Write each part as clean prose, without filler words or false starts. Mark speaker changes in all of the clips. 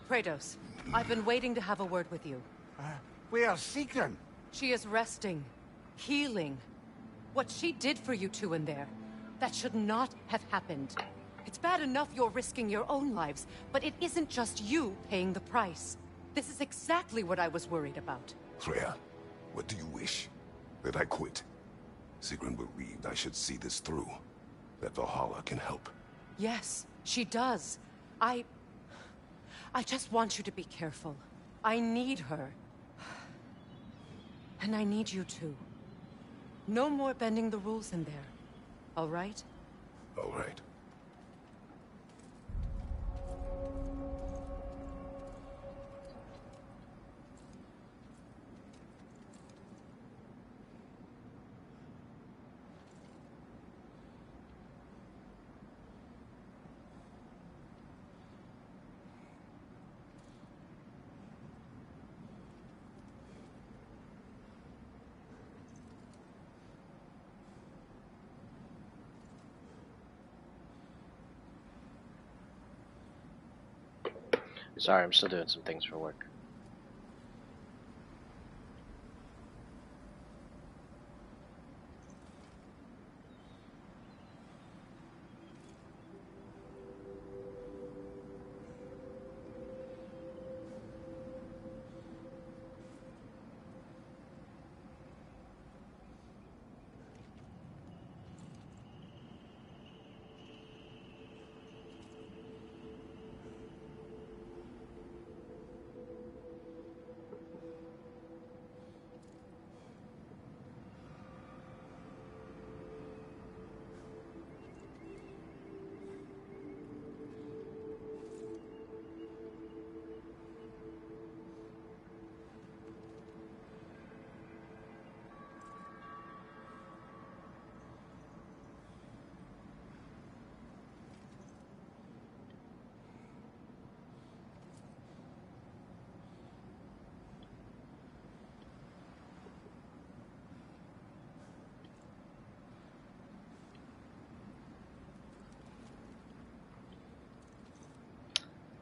Speaker 1: Kratos, I've been waiting to have a word with you.
Speaker 2: Where's Sigrun?
Speaker 1: She is resting, healing. What she did for you two in there, that should not have happened. It's bad enough you're risking your own lives, but it isn't just you paying the price. This is exactly what I was worried about.
Speaker 3: Freya, what do you wish? That I quit? Sigrun believed I should see this through. That Valhalla can help.
Speaker 1: Yes, she does. I just want you to be careful. I need her. And I need you too. No more bending the rules in there. All right?
Speaker 3: All right.
Speaker 4: Sorry, I'm still doing some things for work.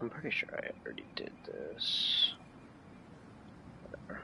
Speaker 4: I'm pretty sure I already did this. Whatever.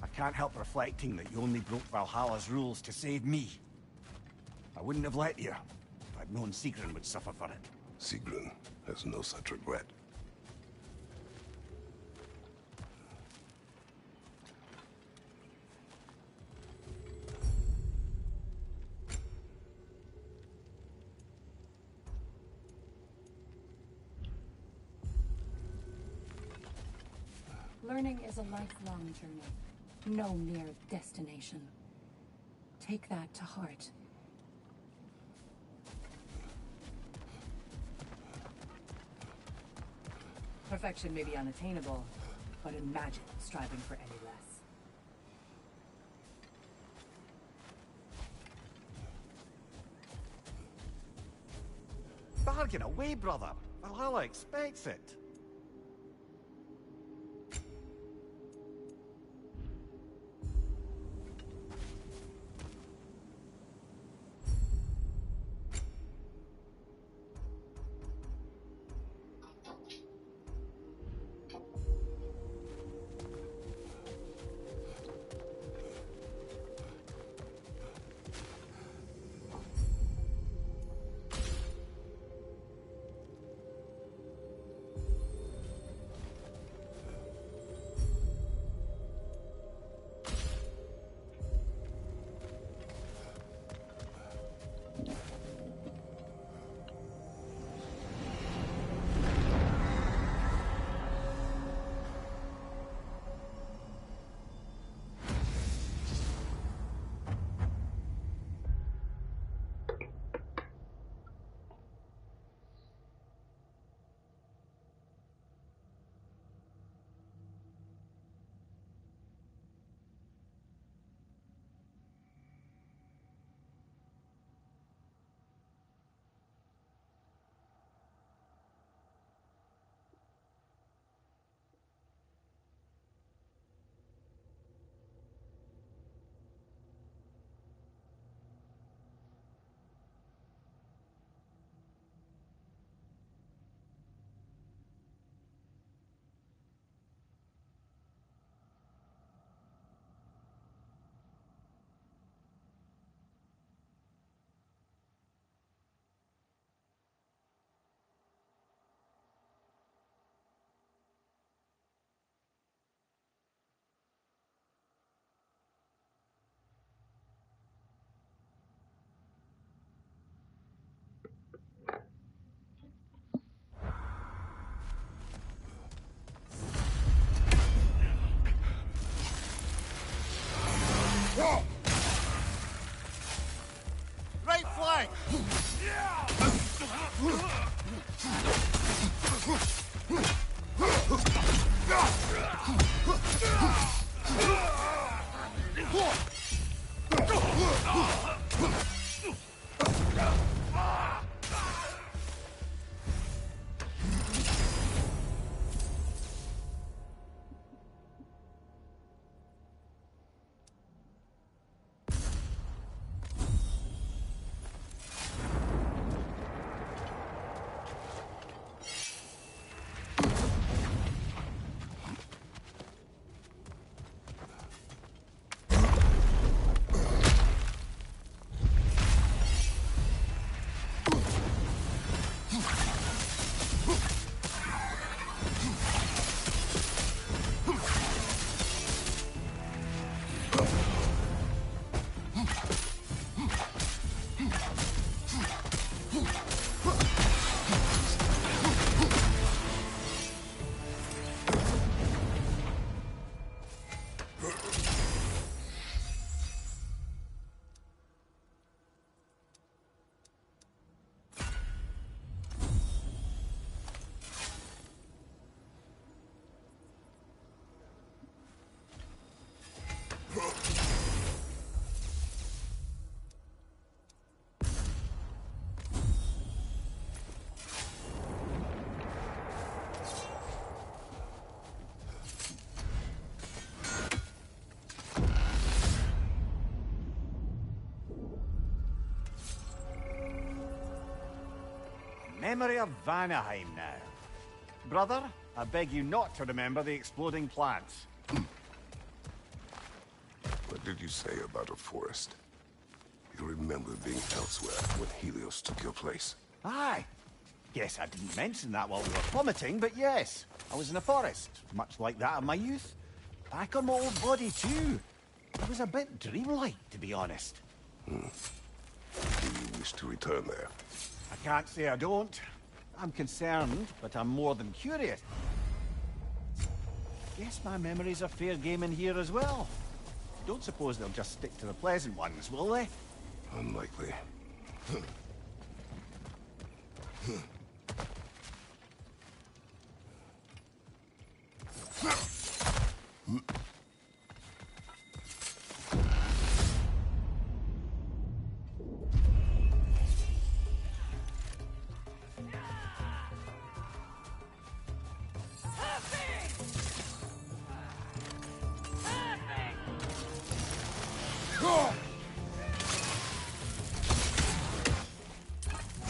Speaker 2: I can't help reflecting that you only broke Valhalla's rules to save me. I wouldn't have let you if I'd known Sigrun would suffer for it.
Speaker 3: Sigrun has no such regret.
Speaker 5: Learning is a lifelong journey, no mere destination. Take that to heart. Perfection may be unattainable, but imagine striving for any less.
Speaker 2: bargain away, brother. Valhalla expects it. Right flank! Memory of Vanaheim now. Brother, I beg you not to remember the exploding plants.
Speaker 3: What did you say about a forest? You remember being elsewhere when Helios took your place?
Speaker 2: Aye. Guess I didn't mention that while we were plummeting, but yes. I was in a forest, much like that of my youth. Back on my old body, too. It was a bit dreamlike, to be honest.
Speaker 3: Do you wish to return there?
Speaker 2: I can't say I don't. I'm concerned, but I'm more than curious. Guess my memories are fair game in here as well. Don't suppose they'll just stick to the pleasant ones, will they?
Speaker 3: Unlikely.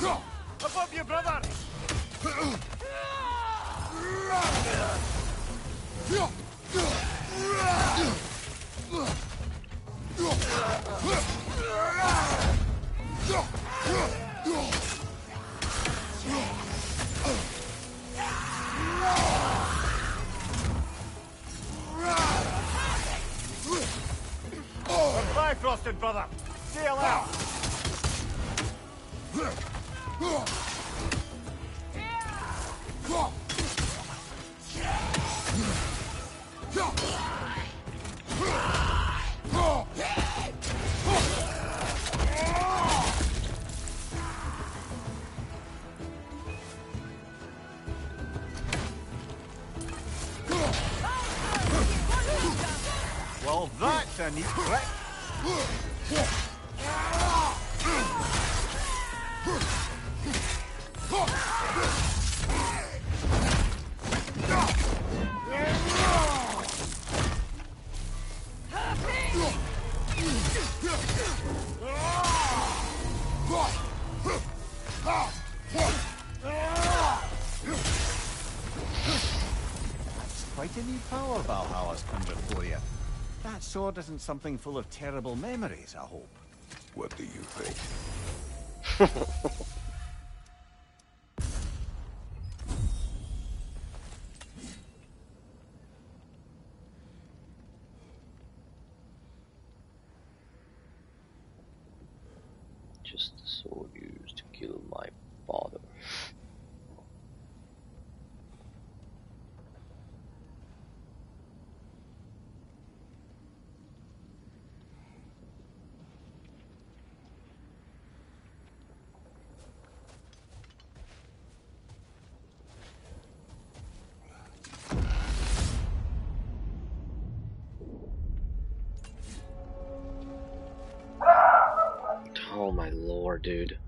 Speaker 2: Above you, brother! Goodbye, Frosted brother. Sail out. Well, that's a neat trick. That's quite a new power Valhalla's conjured for you. That sword isn't something full of terrible memories, I hope.
Speaker 3: What do you think?
Speaker 4: Just the sword used to kill my father. Oh my lord, dude.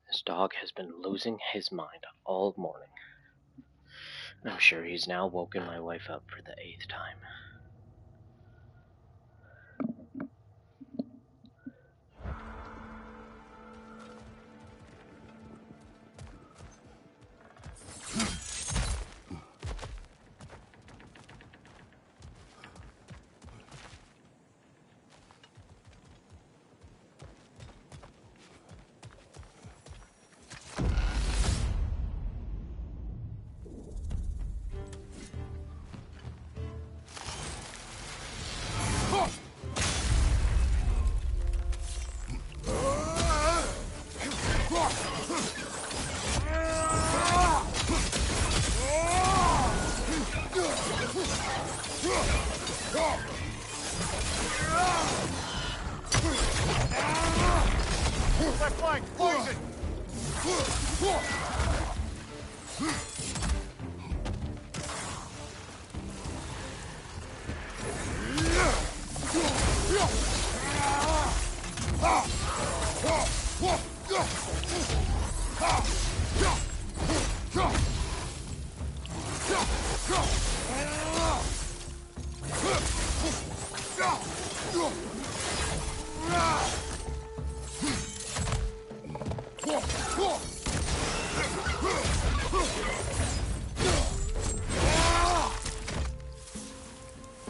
Speaker 4: This dog has been losing his mind all morning. I'm sure he's now woken my wife up for the 8th time.
Speaker 2: They're flying! Poison!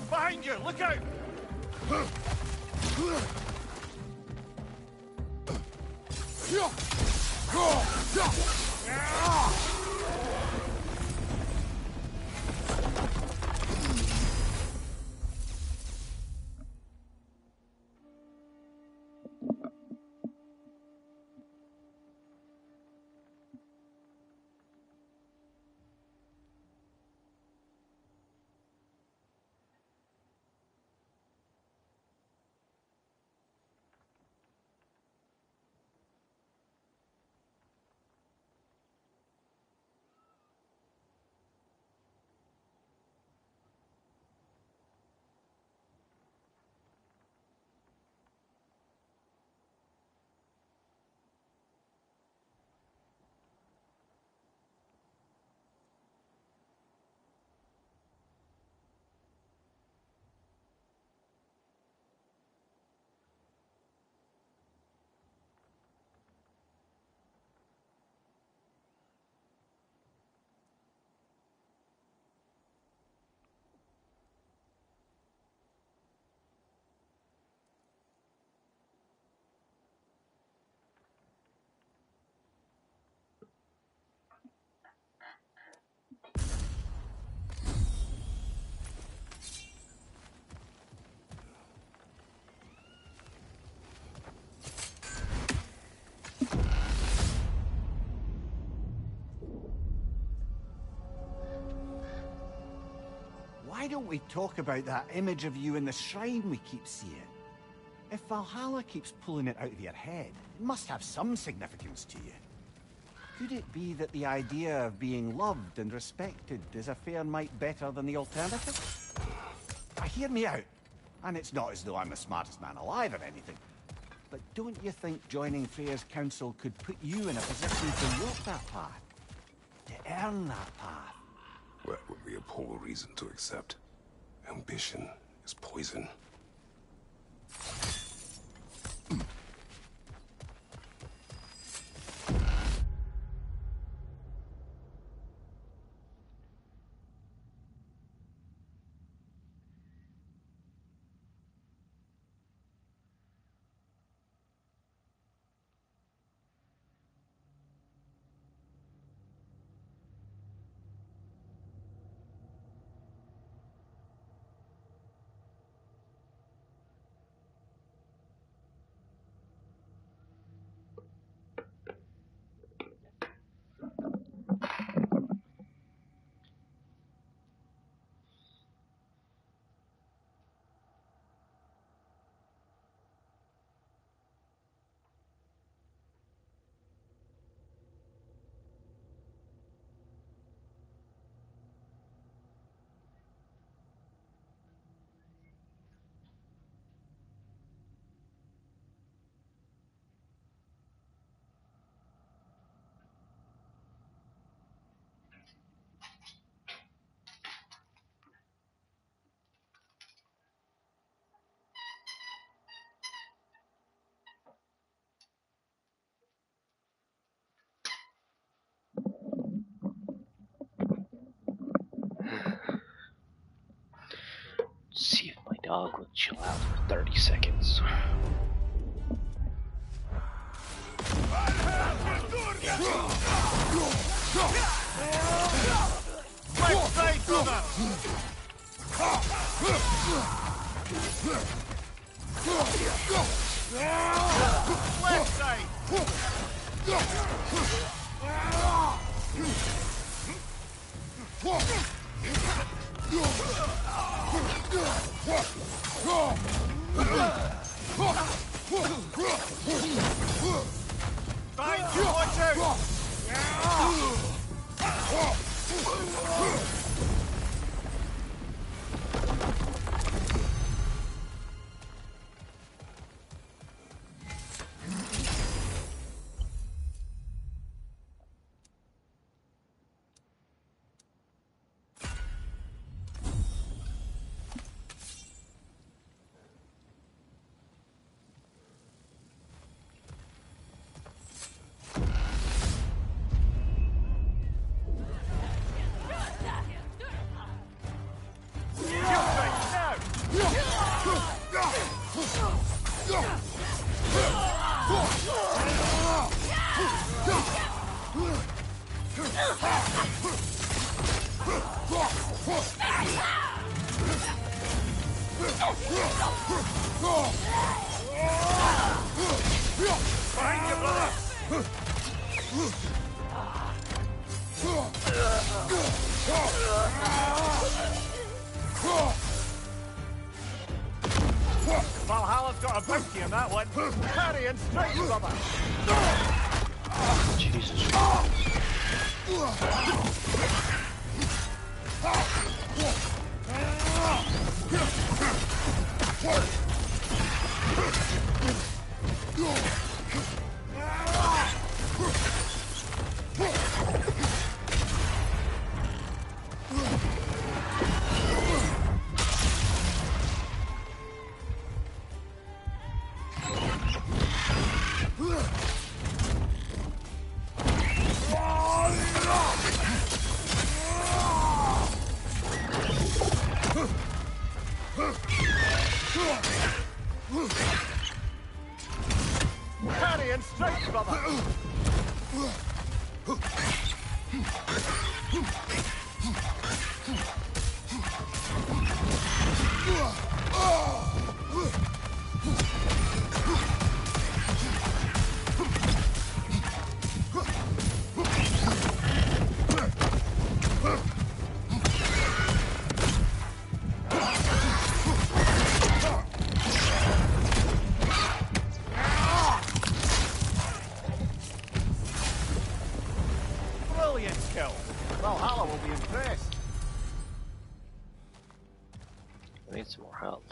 Speaker 2: Behind you! Look out! Why don't we talk about that image of you in the shrine we keep seeing? If Valhalla keeps pulling it out of your head, it must have some significance to you. Could it be that the idea of being loved and respected is a fair mite better than the alternative? Hear me out. And it's not as though I'm the smartest man alive or anything. But don't you think joining Freya's council could put you in a position to walk that path? To earn that path?
Speaker 3: That would be a poor reason to accept. Ambition is poison.
Speaker 4: See if my dog will chill out for 30 seconds.
Speaker 2: Left side, brother! Left side! Behind you, watch out! Valhalla's got a bounty on that one. Carry and strike, brother.
Speaker 4: Jesus.
Speaker 2: Carry and strike, brother. Brilliant skill. Valhalla will be impressed.
Speaker 4: I need some more help.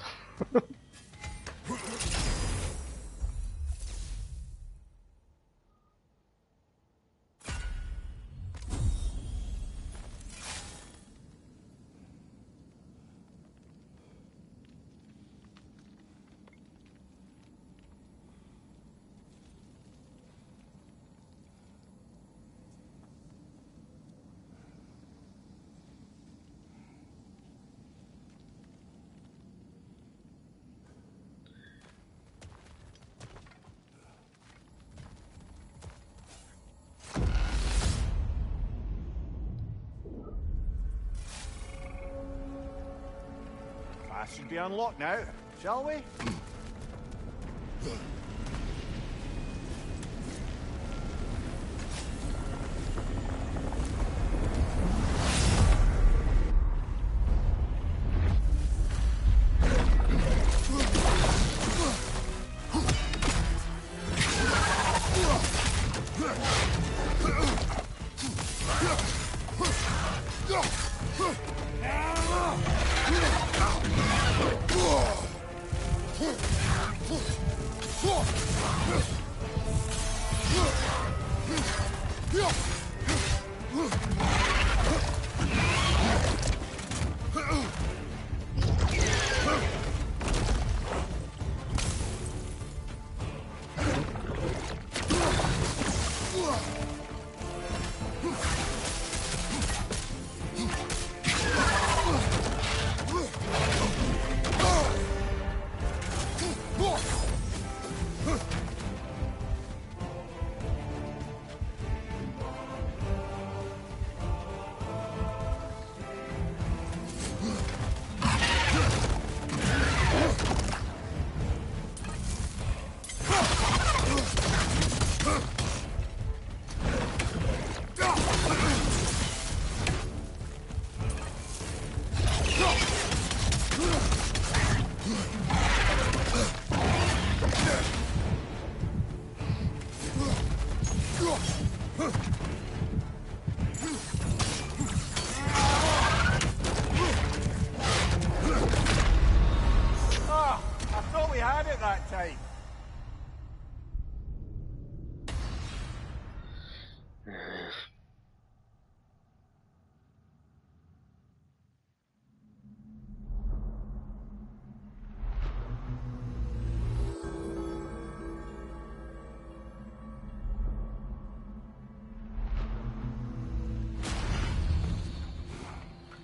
Speaker 2: That should be unlocked now, shall we?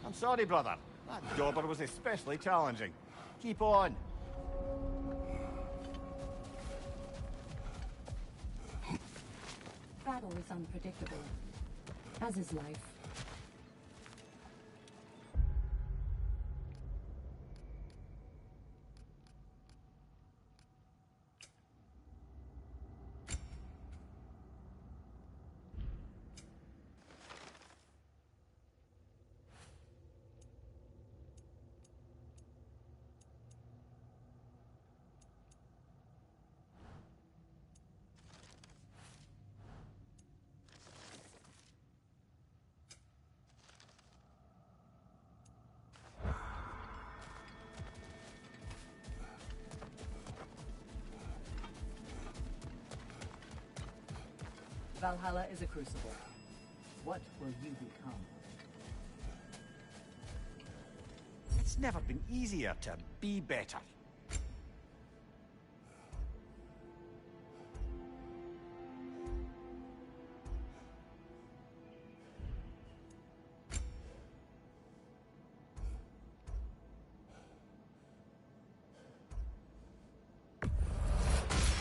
Speaker 2: I'm sorry, brother. That dauber was especially challenging. Keep on.
Speaker 5: Battle is unpredictable, as is life.
Speaker 6: Valhalla is a crucible. What will you become?
Speaker 2: It's never been easier to be better.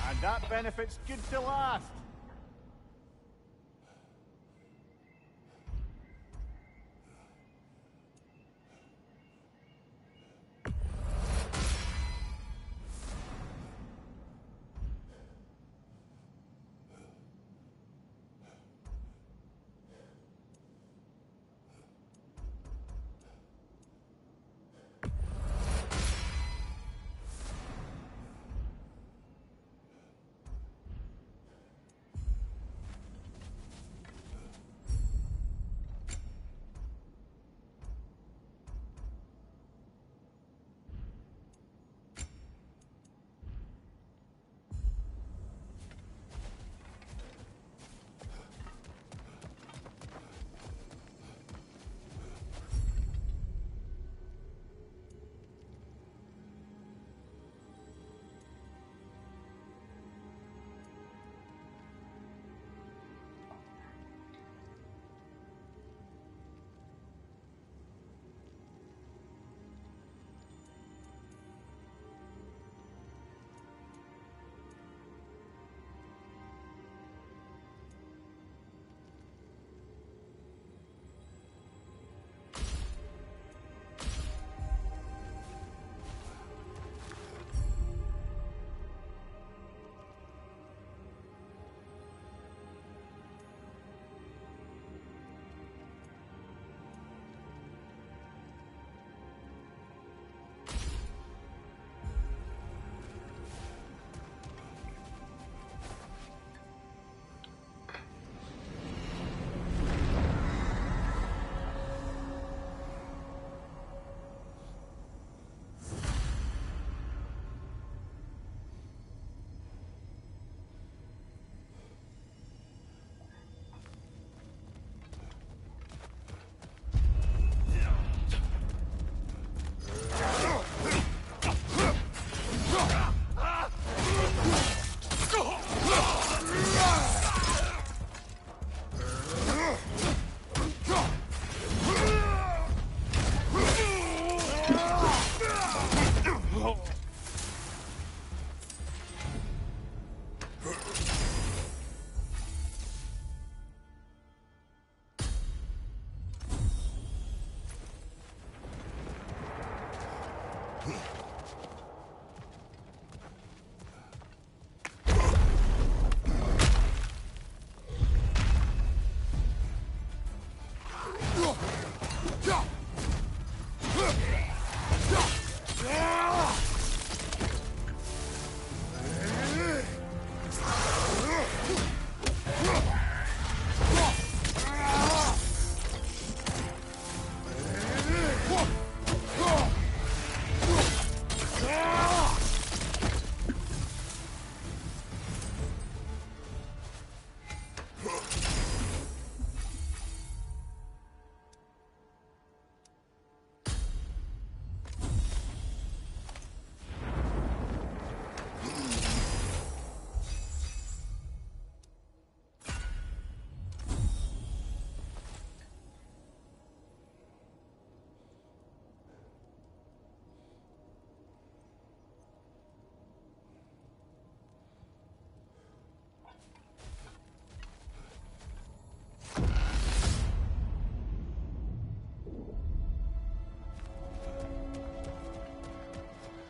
Speaker 2: And that benefit's good to last.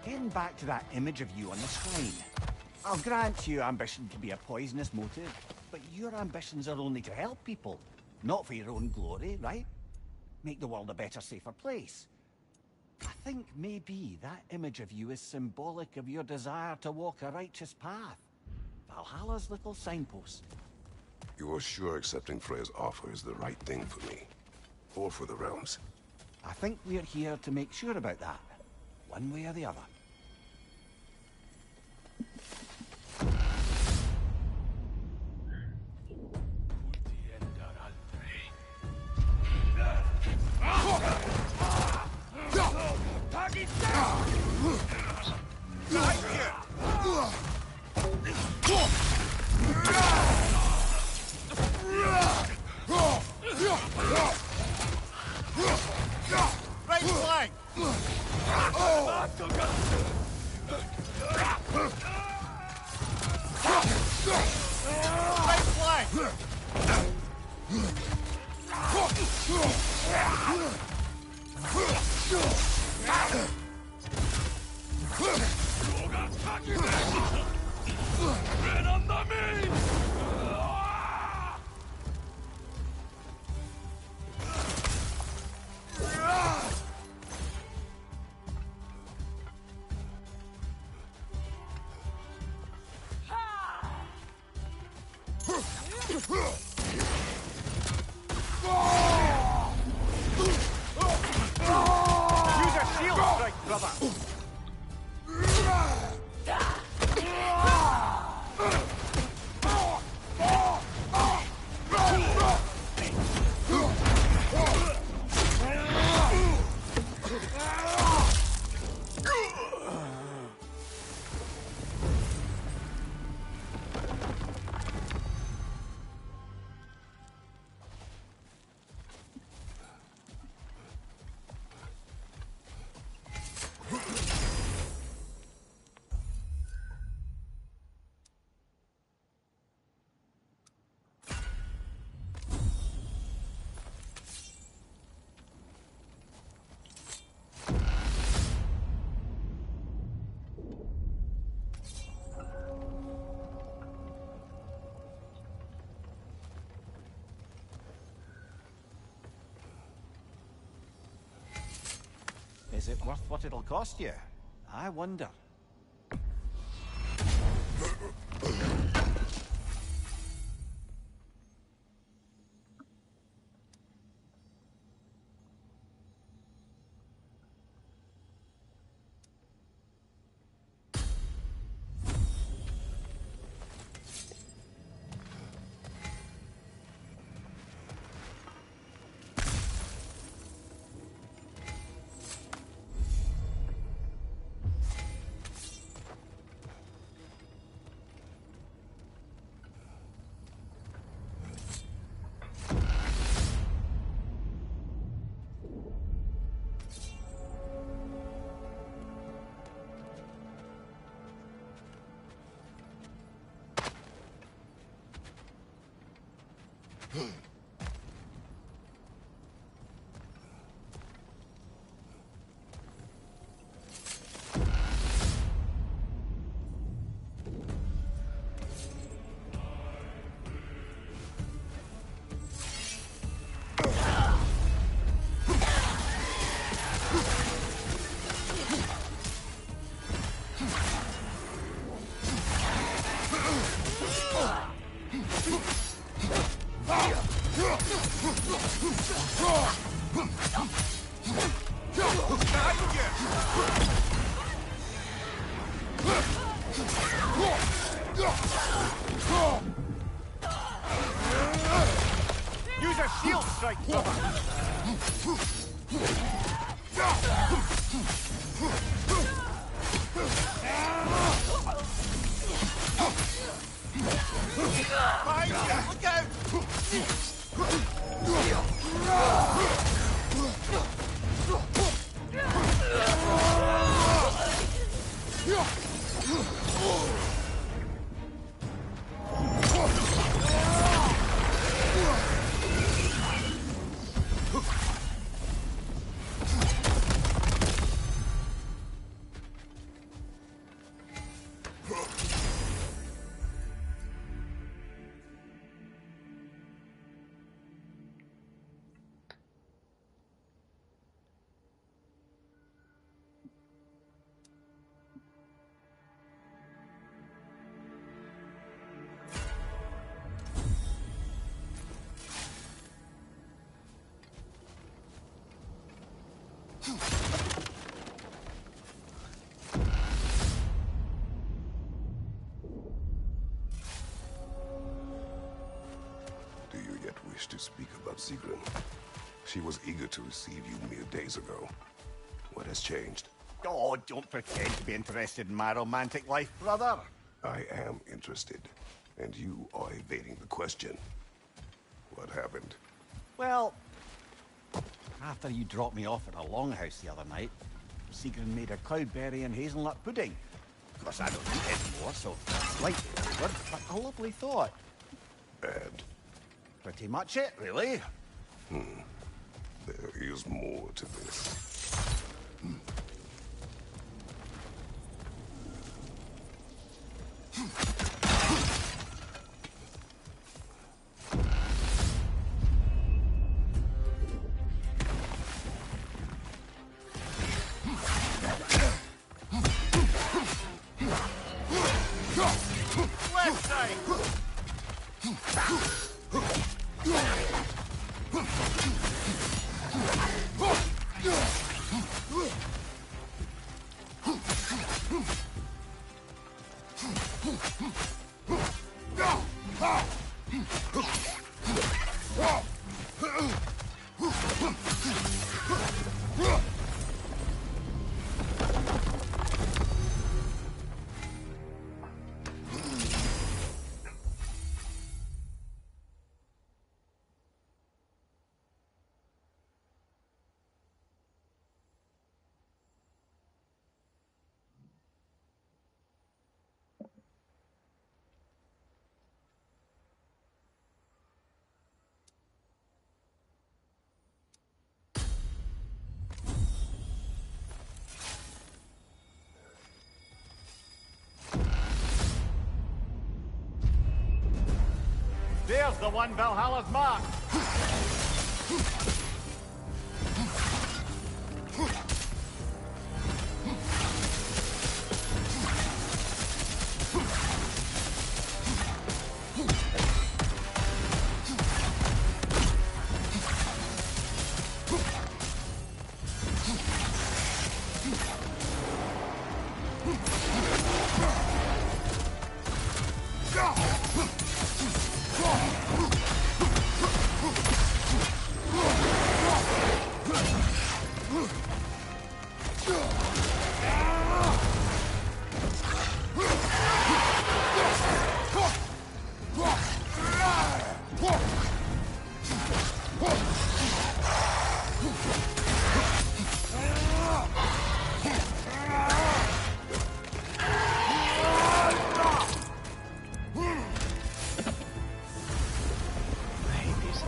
Speaker 2: Getting back to that image of you on the screen. I'll grant you ambition can be a poisonous motive, but your ambitions are only to help people, not for your own glory, right? Make the world a better, safer place. I think maybe that image of you is symbolic of your desire to walk a righteous path. Valhalla's little signpost.
Speaker 3: You are sure accepting Freya's offer is the right thing for me? Or for the realms?
Speaker 2: I think we're here to make sure about that, one way or the other. Use a shield strike, brother! Is it worth what it'll cost you? I wonder. Use a shield strike, brother! Behind you! Look out!
Speaker 3: Do you yet wish to speak about Sigrun? She was eager to receive you mere days ago. What has changed?
Speaker 2: Oh, don't pretend to be interested in my romantic life, brother.
Speaker 3: I am interested, and you are evading the question. What happened?
Speaker 2: Well, after you dropped me off at a longhouse the other night, Sigrun made a cloudberry and hazelnut pudding. Of course, I don't eat anymore, so slightly awkward, but a lovely thought.
Speaker 3: And
Speaker 2: Pretty much it, really.
Speaker 3: there is more to this.
Speaker 2: Left side! There's the one Valhalla's marked.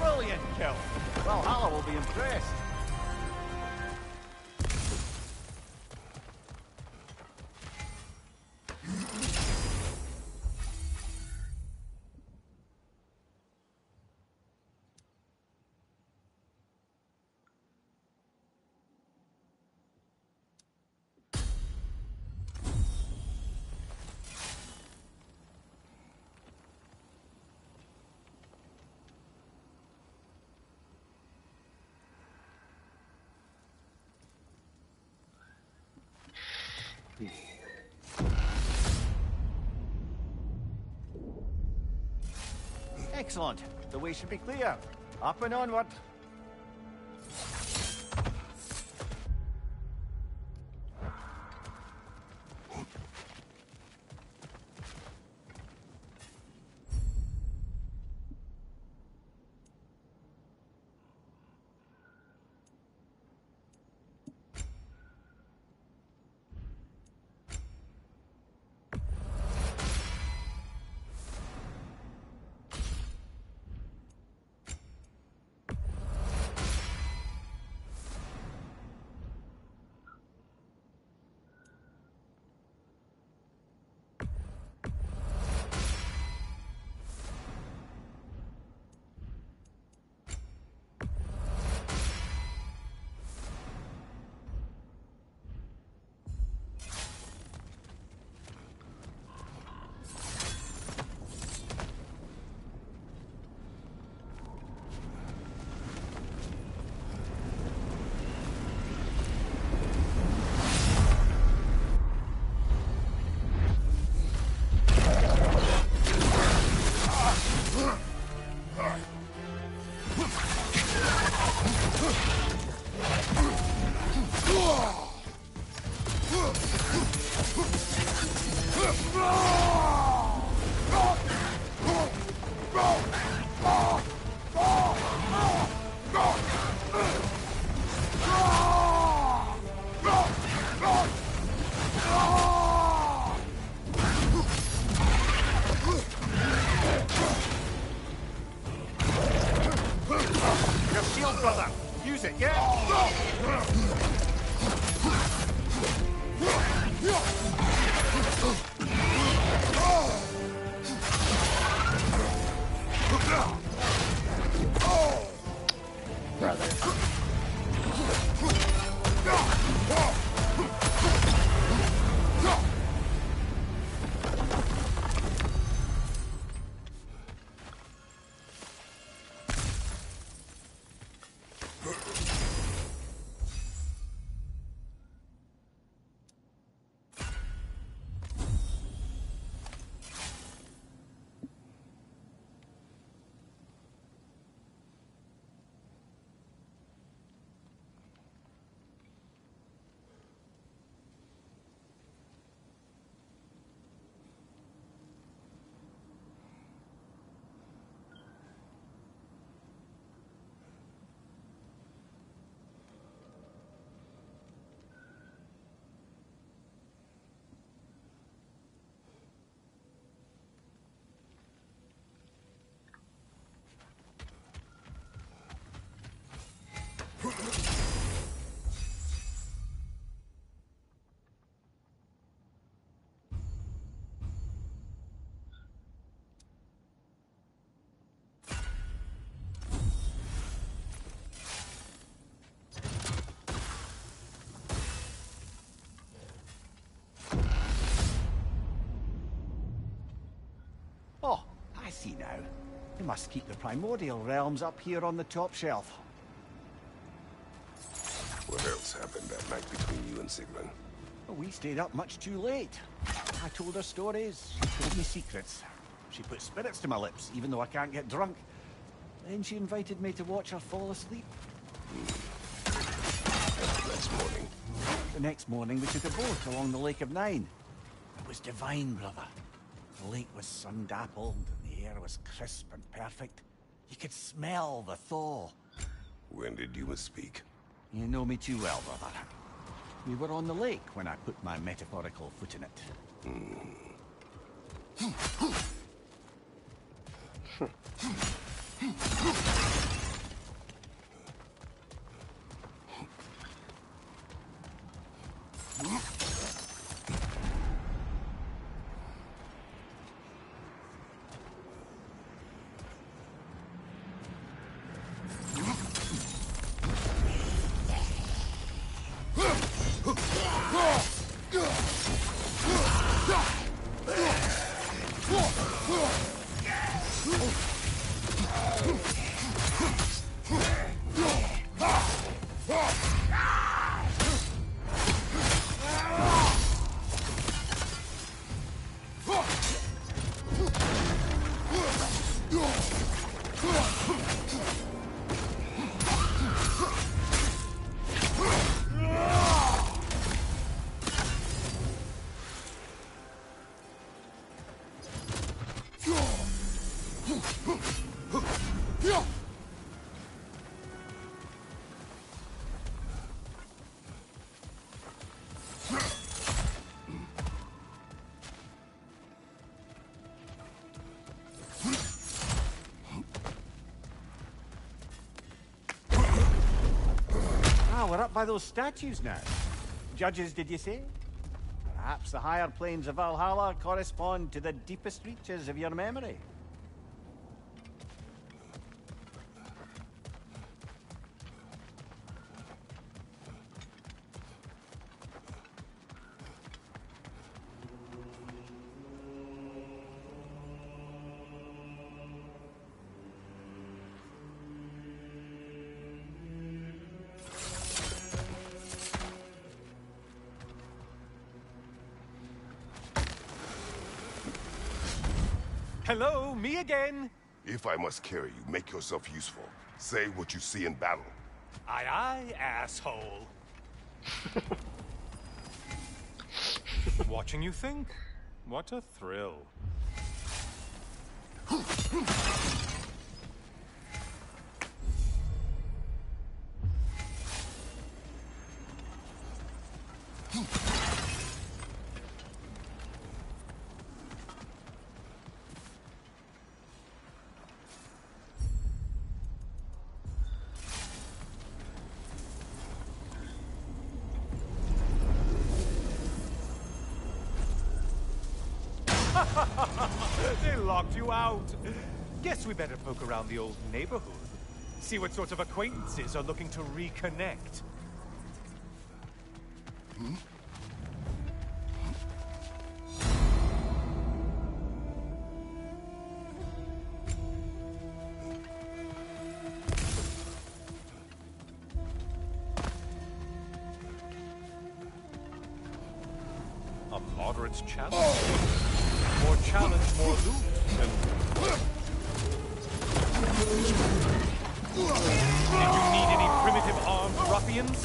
Speaker 2: Brilliant kill. Valhalla will be impressed. Excellent. The way should be clear. Up and onward. Brother, use it, yeah? They must keep the primordial realms up here on the top shelf.
Speaker 3: What else happened that night between you and Sigrun?
Speaker 2: Well, we stayed up much too late. I told her stories, she told me secrets. She put spirits to my lips, even though I can't get drunk. Then she invited me to watch her fall asleep.
Speaker 3: And the next morning?
Speaker 2: The next morning we took a boat along the Lake of Nine. It was divine, brother. The lake was sun-dappled, and the air was crisp and perfect. You could smell the thaw.
Speaker 3: When did you misspeak?
Speaker 2: You know me too well, brother. We were on the lake when I put my metaphorical foot in it. We're up by those statues now. Judges, did you say? Perhaps the higher planes of Valhalla correspond to the deepest reaches of your memory.
Speaker 7: Hello, me again.
Speaker 3: If I must carry you, make yourself useful. Say what you see in battle.
Speaker 7: Aye, aye, asshole. Watching you think? What a thrill. They locked you out. Guess we better poke around the old neighborhood. See what sorts of acquaintances are looking to reconnect. A moderate challenge. More challenge, more loot. Did you need any primitive armed ruffians?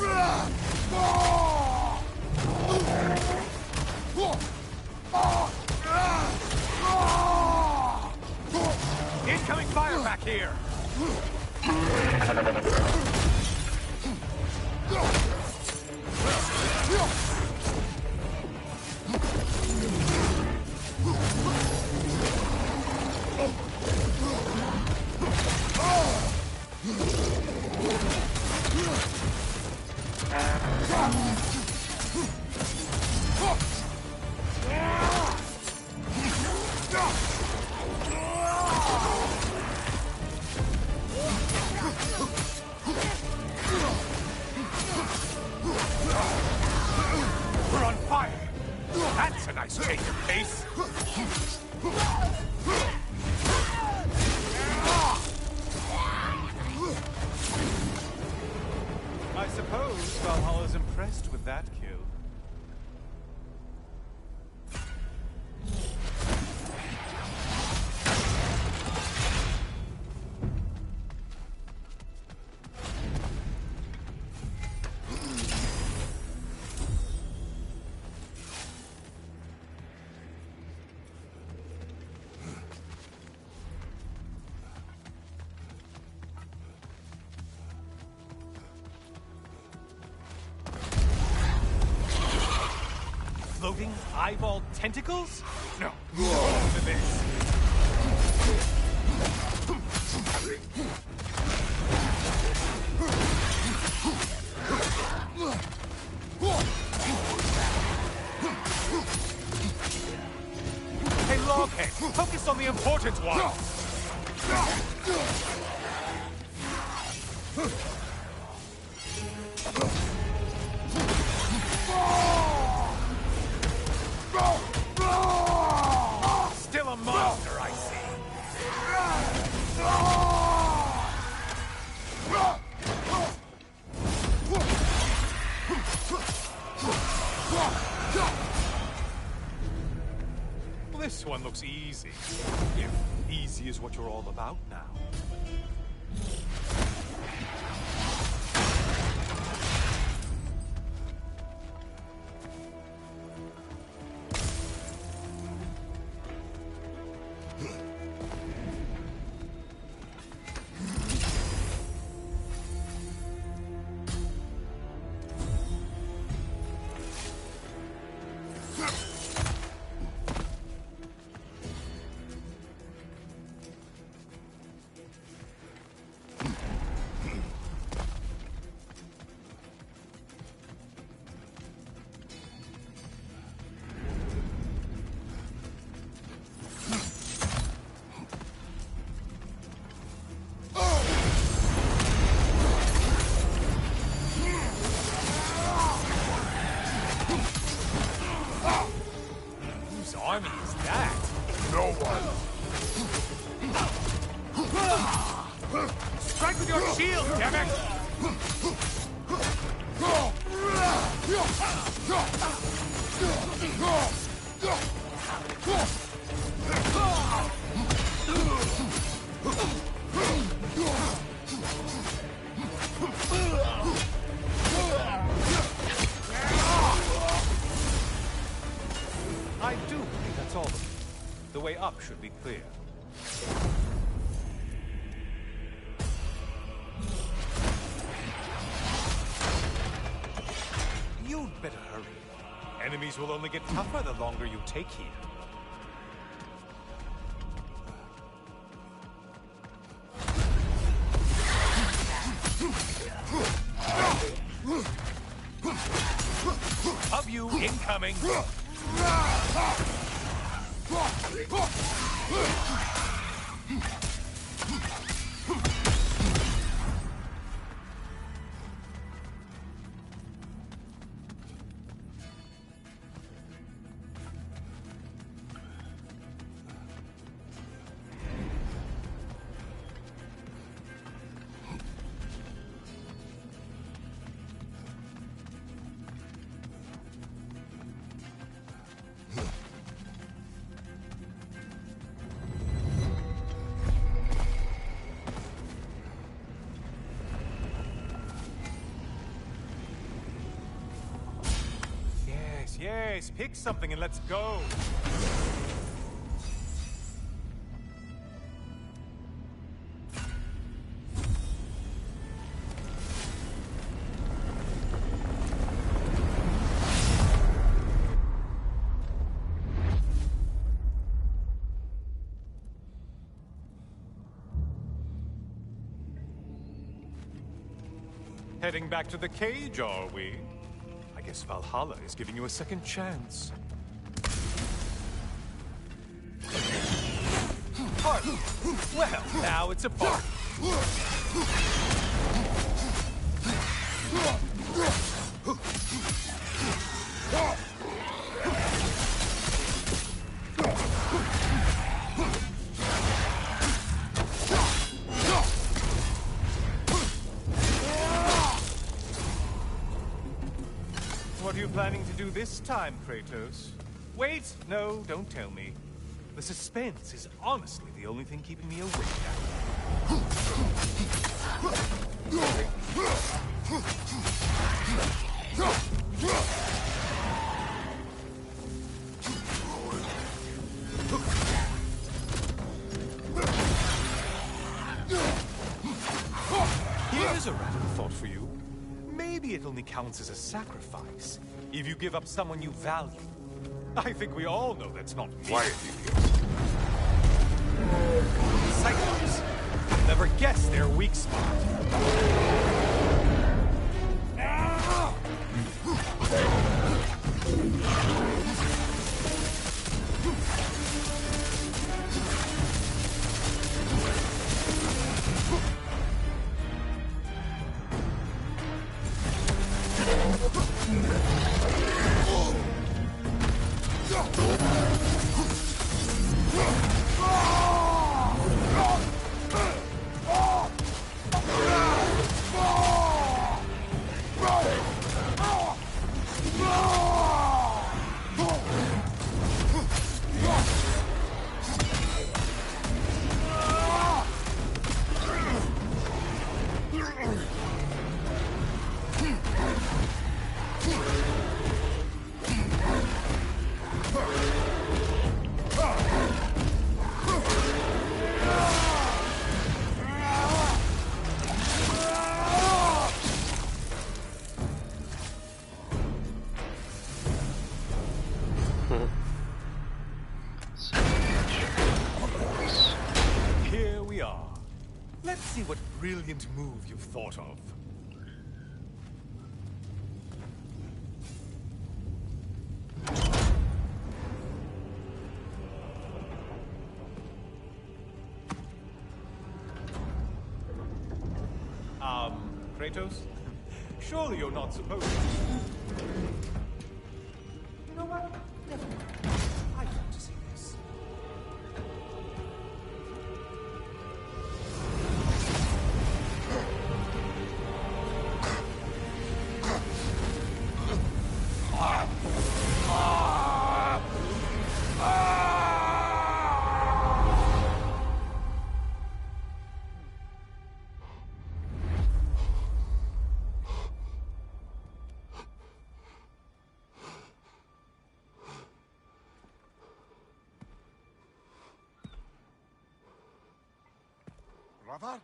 Speaker 7: Incoming fire back here! We're on fire! That's a nice change of pace! suppose Valhalla's impressed with that kill. Floating eyeball tentacles? No. No to this. Hey, Loghead, focus on the important one. Still a monster, I see. This one looks easy. If easy is what you're all about now. Army is that?
Speaker 3: No one.
Speaker 7: Strike with your shield, damn it! I do believe that's all of them. The way up should be clear. You'd better hurry. Enemies will only get tougher the longer you take here. Of you incoming! Yes, pick something and let's go. Heading back to the cage, are we? I guess Valhalla is giving you a second chance. Party! Well, now it's a party. What are you planning to do this time, Kratos? Wait, no, don't tell me. The suspense is honestly the only thing keeping me awake now. Here's a random thought for you. Maybe it only counts as a sacrifice if you give up someone you value. I think we all know that's not me.
Speaker 3: Quiet, idiots.
Speaker 7: Cyclops. You'll never guess their weak spot. Here we are. Let's see what brilliant move you've thought of. Kratos? Surely you're not supposed to. You know what? Never mind. I want to see this.
Speaker 2: Brother?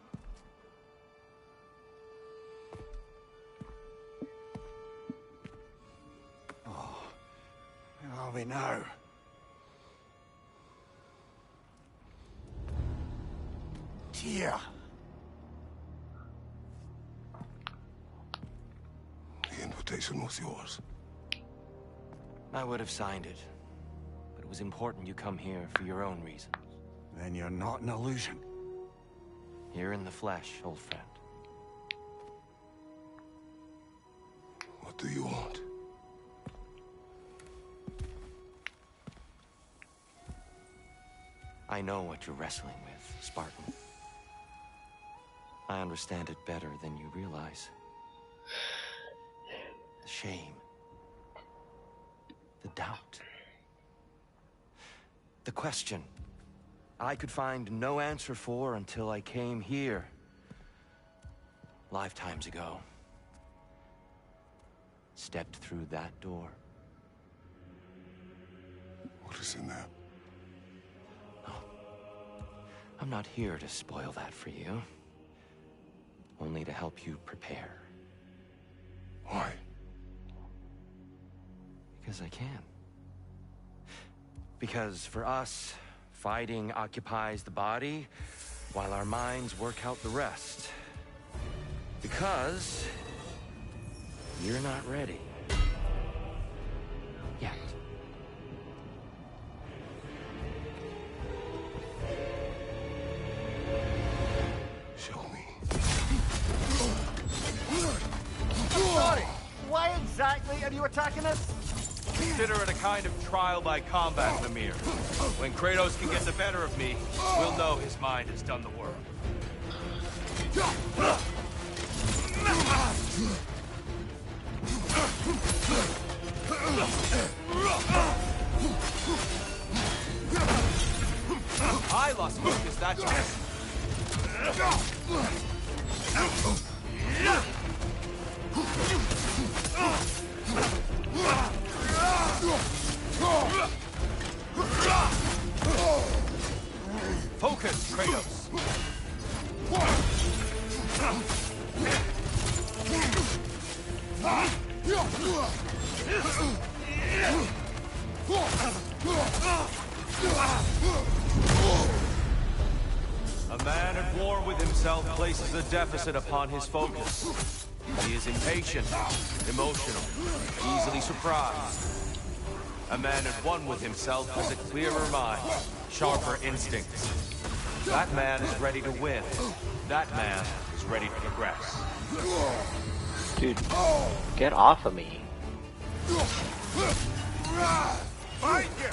Speaker 2: Oh, where are we now? Tyr!
Speaker 3: The invitation was yours.
Speaker 8: I would have signed it, but it was important you come here for your own reasons.
Speaker 2: Then you're not an illusion.
Speaker 8: Here in the flesh, old friend.
Speaker 3: What do you want?
Speaker 8: I know what you're wrestling with, Spartan. I understand it better than you realize. The shame. The doubt. The question I could find no answer for until I came here. Lifetimes ago. Stepped through that door.
Speaker 3: What is in there?
Speaker 8: No. I'm not here to spoil that for you. Only to help you prepare.
Speaker 3: Why?
Speaker 8: Because I can. Because for us, fighting occupies the body, while our minds work out the rest. Because you're not ready. Yet.
Speaker 3: Show me.
Speaker 2: Sorry, why exactly are you attacking us?
Speaker 7: Consider it a kind of trial by combat, Mimir. When Kratos can get the better of me, we'll know his mind has done the work. lost focus that time. Focus, Kratos. A man at war with himself places a deficit upon his focus. He is impatient, emotional, easily surprised. A man at one with himself has a clearer mind, sharper instincts. That man is ready to win. That man is ready to progress.
Speaker 4: Dude, get off of me.
Speaker 2: Fight you!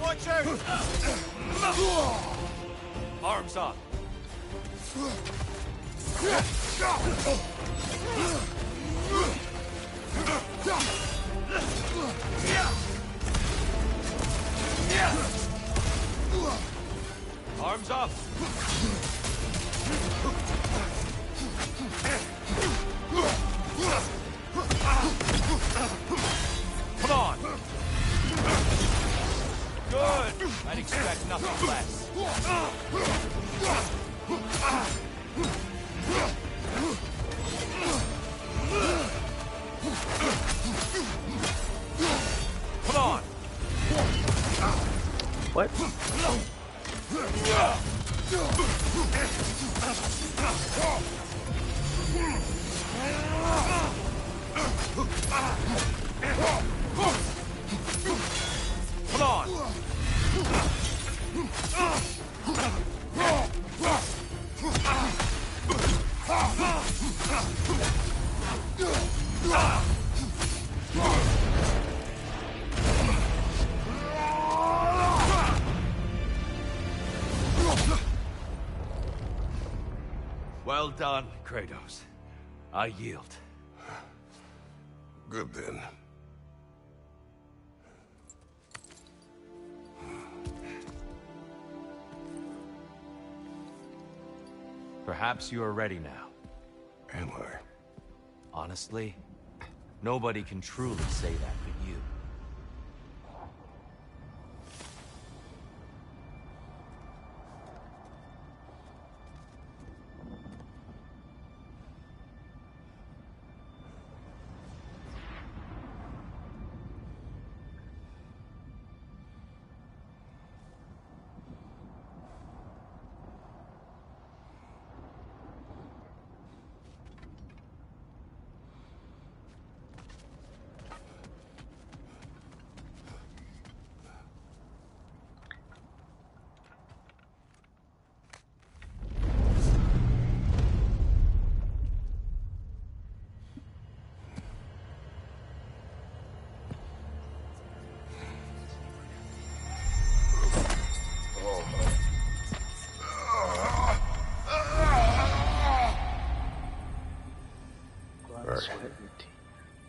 Speaker 2: Watch out!
Speaker 7: Arms up. Arms up. Come on. Good. I'd expect nothing less. Come on.
Speaker 4: What?
Speaker 7: Come on. Well done, Kratos. I yield.
Speaker 3: Good then.
Speaker 8: Perhaps you are ready now.
Speaker 3: Am I?
Speaker 8: Honestly, nobody can truly say that but you.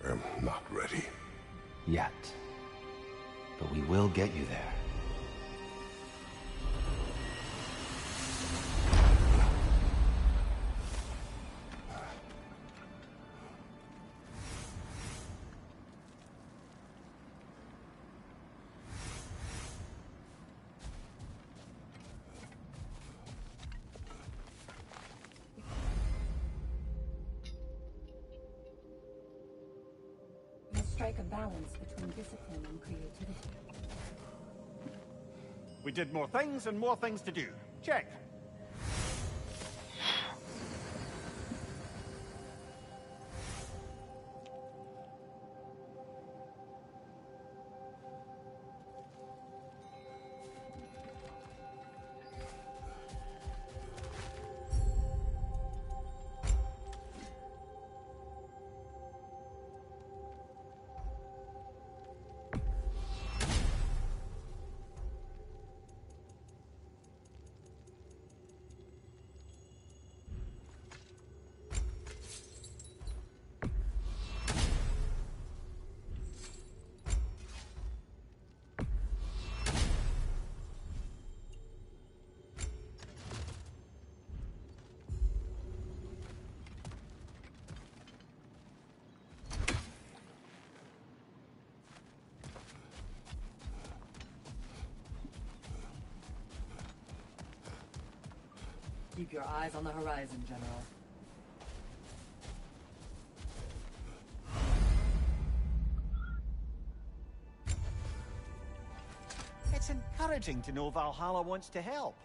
Speaker 3: I'm not ready.
Speaker 8: Yet. But we will get you there.
Speaker 5: You strike a balance between discipline and creativity.
Speaker 2: We did more things and more things to do. Check.
Speaker 9: Keep your eyes on the horizon, General.
Speaker 2: It's encouraging to know Valhalla wants to help.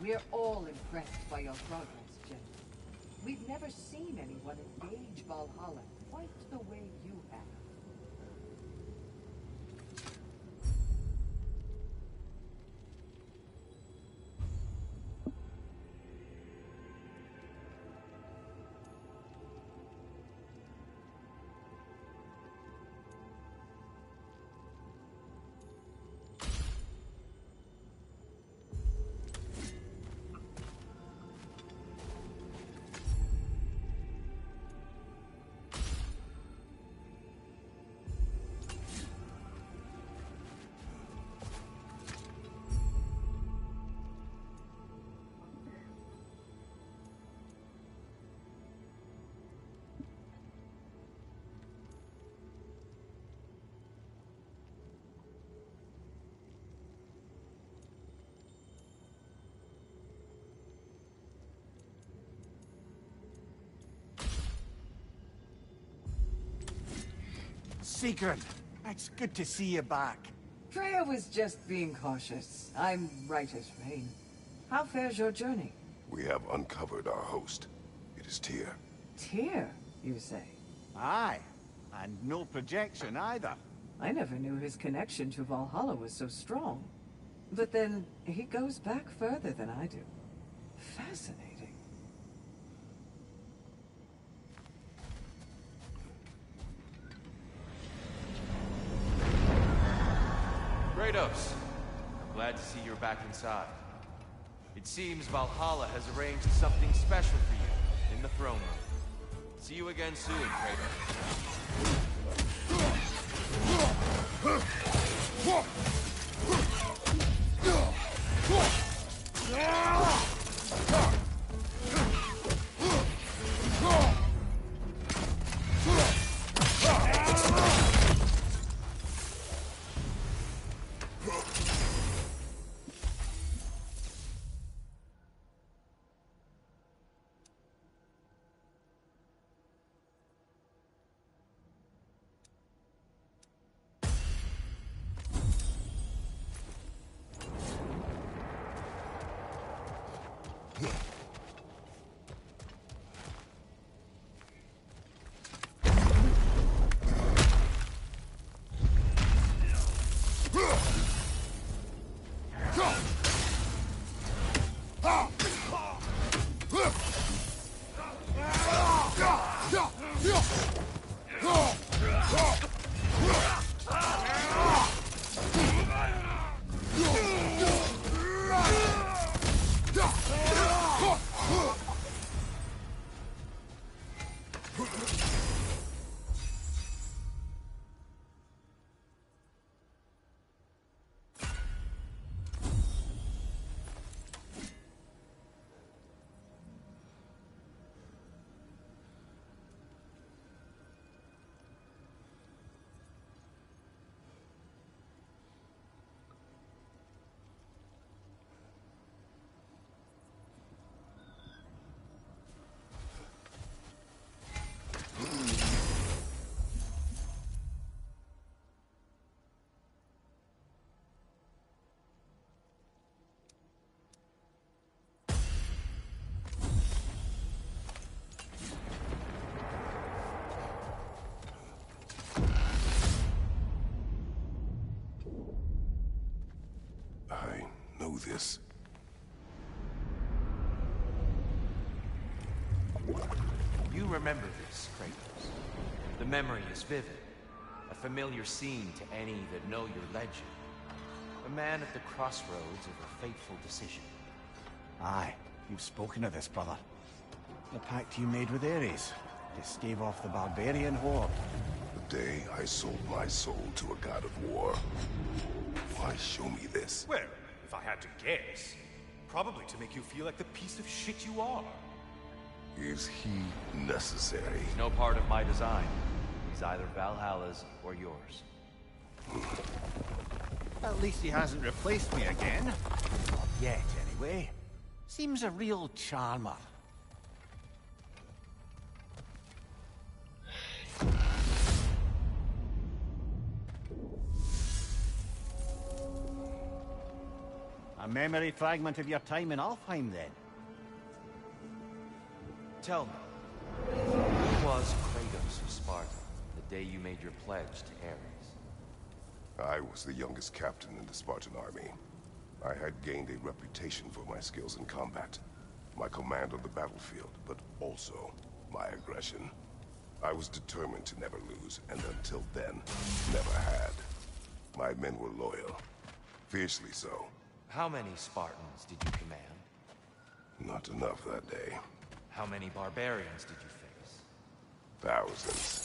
Speaker 9: We're all impressed by your progress, General. We've never seen anyone engage Valhalla quite the way you have.
Speaker 2: Sigrun, it's good to see you back.
Speaker 9: Freya was just being cautious. I'm right as rain. How fares your journey?
Speaker 3: We have uncovered our host. It is Tyr.
Speaker 9: Tyr, you say?
Speaker 2: Aye, and no projection either.
Speaker 9: I never knew his connection to Valhalla was so strong. But then, he goes back further than I do. Fascinating.
Speaker 7: Kratos, I'm glad to see you're back inside. It seems Valhalla has arranged something special for you in the throne room. See you again soon, Kratos.
Speaker 3: this.
Speaker 7: You remember this, Kratos. The memory is vivid. A familiar scene to any that know your legend. A man at the crossroads of a fateful decision.
Speaker 2: Aye, you've spoken of this, brother. The pact you made with Ares to stave off the barbarian horde.
Speaker 3: The day I sold my soul to a god of war. Why show me this?
Speaker 10: Well, if I had to guess, probably to make you feel like the piece of shit you are.
Speaker 3: Is he necessary?
Speaker 7: He's no part of my design. He's either Valhalla's or yours.
Speaker 2: At least he hasn't replaced me again. Not yet, anyway. Seems a real charmer. A memory fragment of your time in Alfheim, then?
Speaker 7: Tell me, who was Kratos of Sparta the day you made your pledge to Ares?
Speaker 3: I was the youngest captain in the Spartan army. I had gained a reputation for my skills in combat, my command on the battlefield, but also my aggression. I was determined to never lose, and until then, never had. My men were loyal, fiercely so.
Speaker 7: How many Spartans did you command?
Speaker 3: Not enough that day.
Speaker 7: How many barbarians did you face?
Speaker 3: Thousands.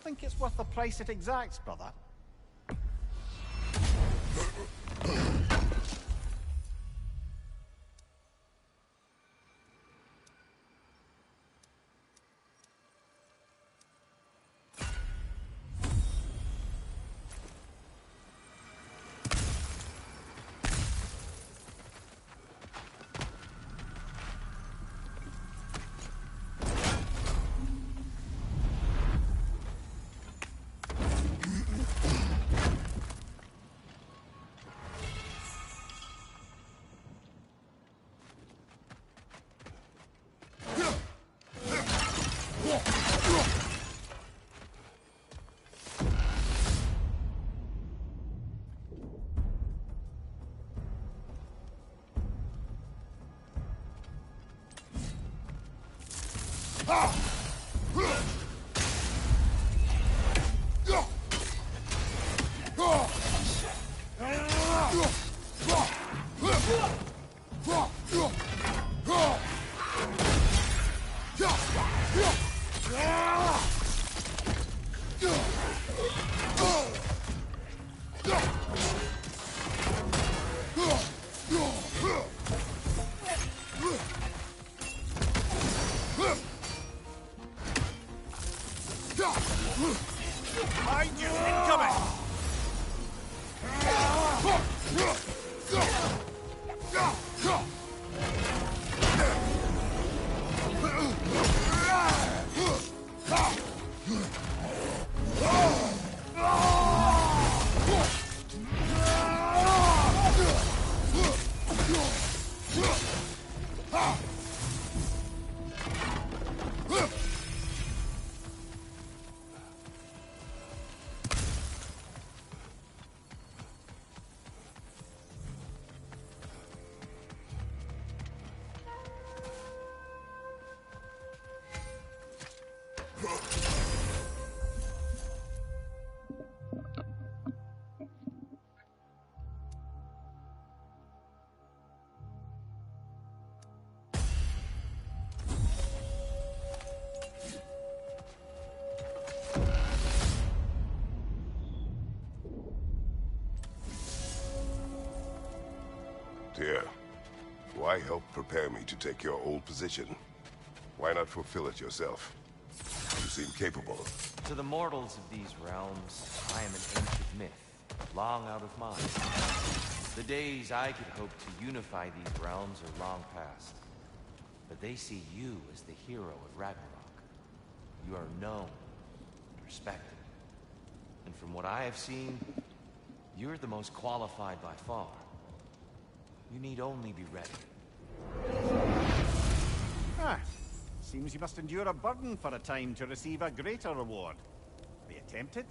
Speaker 2: Think it's worth the price it exacts, brother?
Speaker 10: Behind you! Incoming!
Speaker 3: Dear, why help prepare me to take your old position? Why not fulfill it yourself? You seem capable.
Speaker 7: To the mortals of these realms, I am an ancient myth, long out of mind. The days I could hope to unify these realms are long past.
Speaker 8: but they see you as the hero of Ragnarok. You are known, respected. And from what I have seen, you're the most qualified by far. You need only be ready.
Speaker 2: Ah, seems you must endure a burden for a time to receive a greater reward. Are you tempted?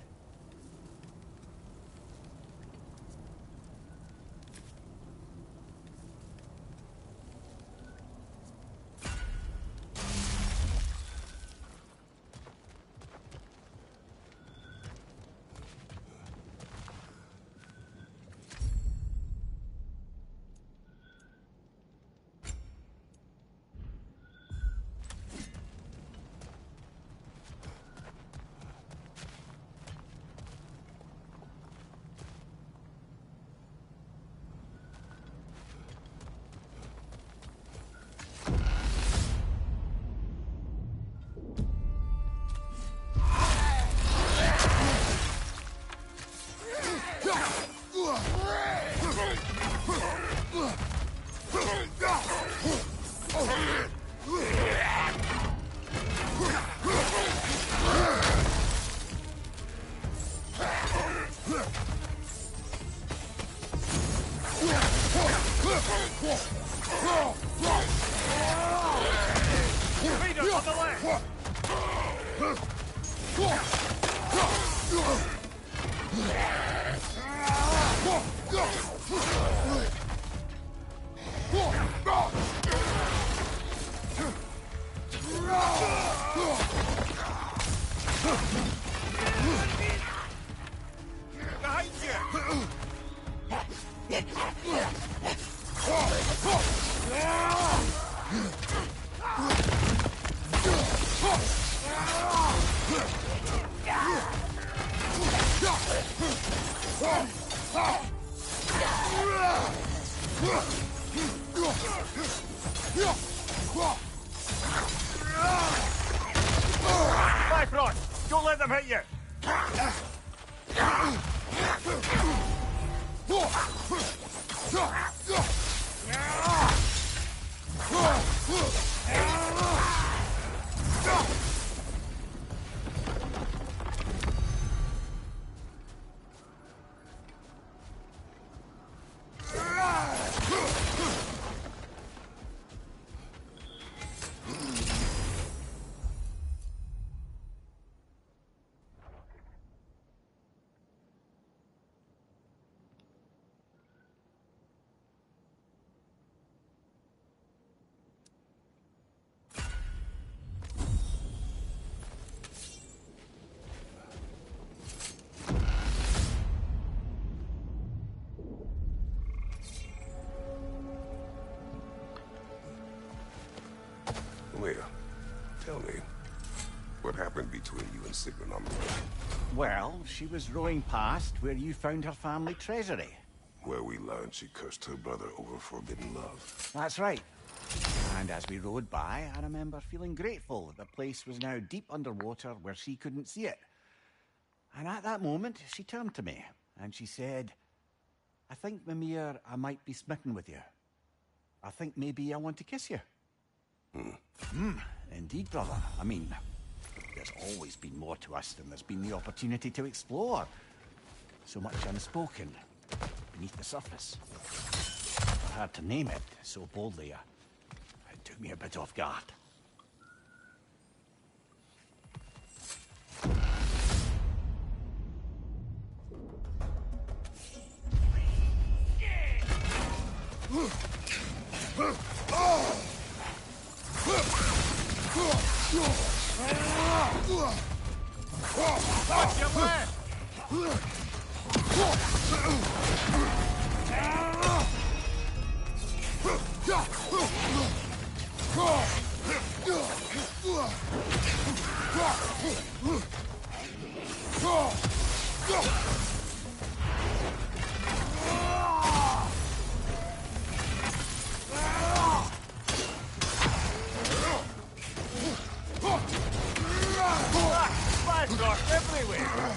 Speaker 2: Bifrost! Don't let them hit you!
Speaker 3: Leah, tell me, what happened between you and Sigrid on the way?
Speaker 2: Well, she was rowing past where you found her family treasury.
Speaker 3: Where we learned she cursed her brother over forbidden love.
Speaker 2: That's right. And as we rowed by, I remember feeling grateful that the place was now deep underwater where she couldn't see it. And at that moment, she turned to me, and she said, I think, Mimir, I might be smitten with you. I think maybe I want to kiss you. Indeed, brother. I mean, there's always been more to us than there's been the opportunity to explore. So much unspoken, beneath the surface. Hard to name it so boldly. It took me a bit off guard. Watch your left! Five everywhere!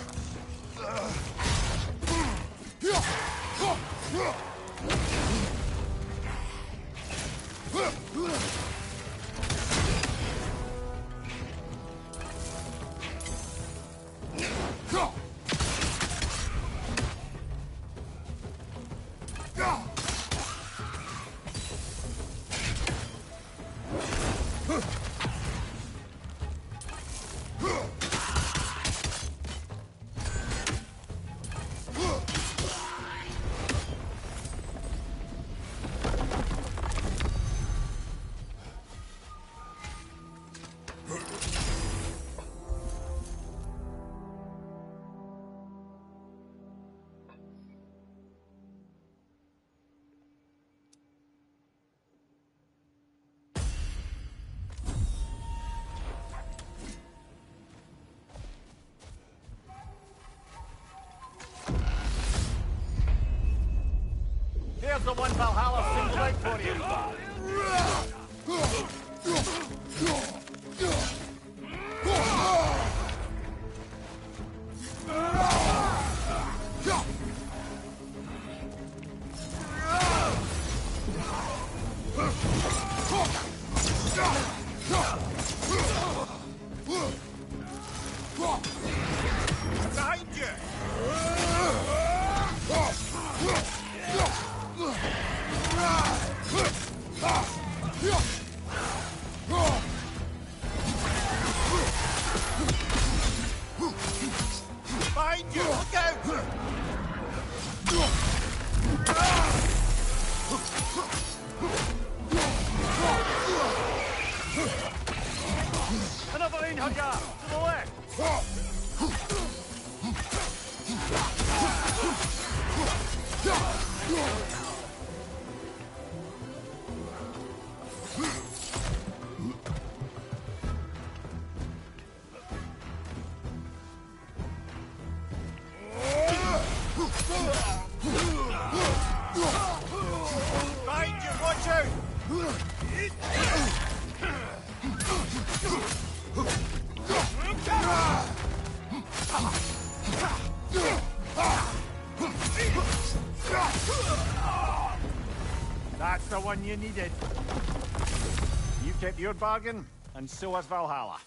Speaker 2: Here's the one Valhalla sings out for you.
Speaker 10: Behind you! Behind you! Look out!
Speaker 2: Another Einhugger! To the left!
Speaker 10: Behind you! Watch out!
Speaker 2: That's the one you needed. You kept your bargain, and so has Valhalla.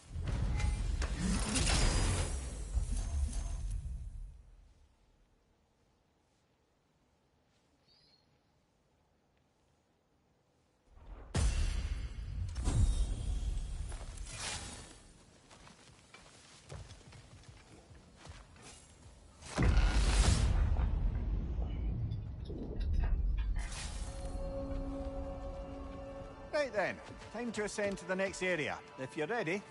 Speaker 2: Right then, time to ascend to the next area. If you're ready.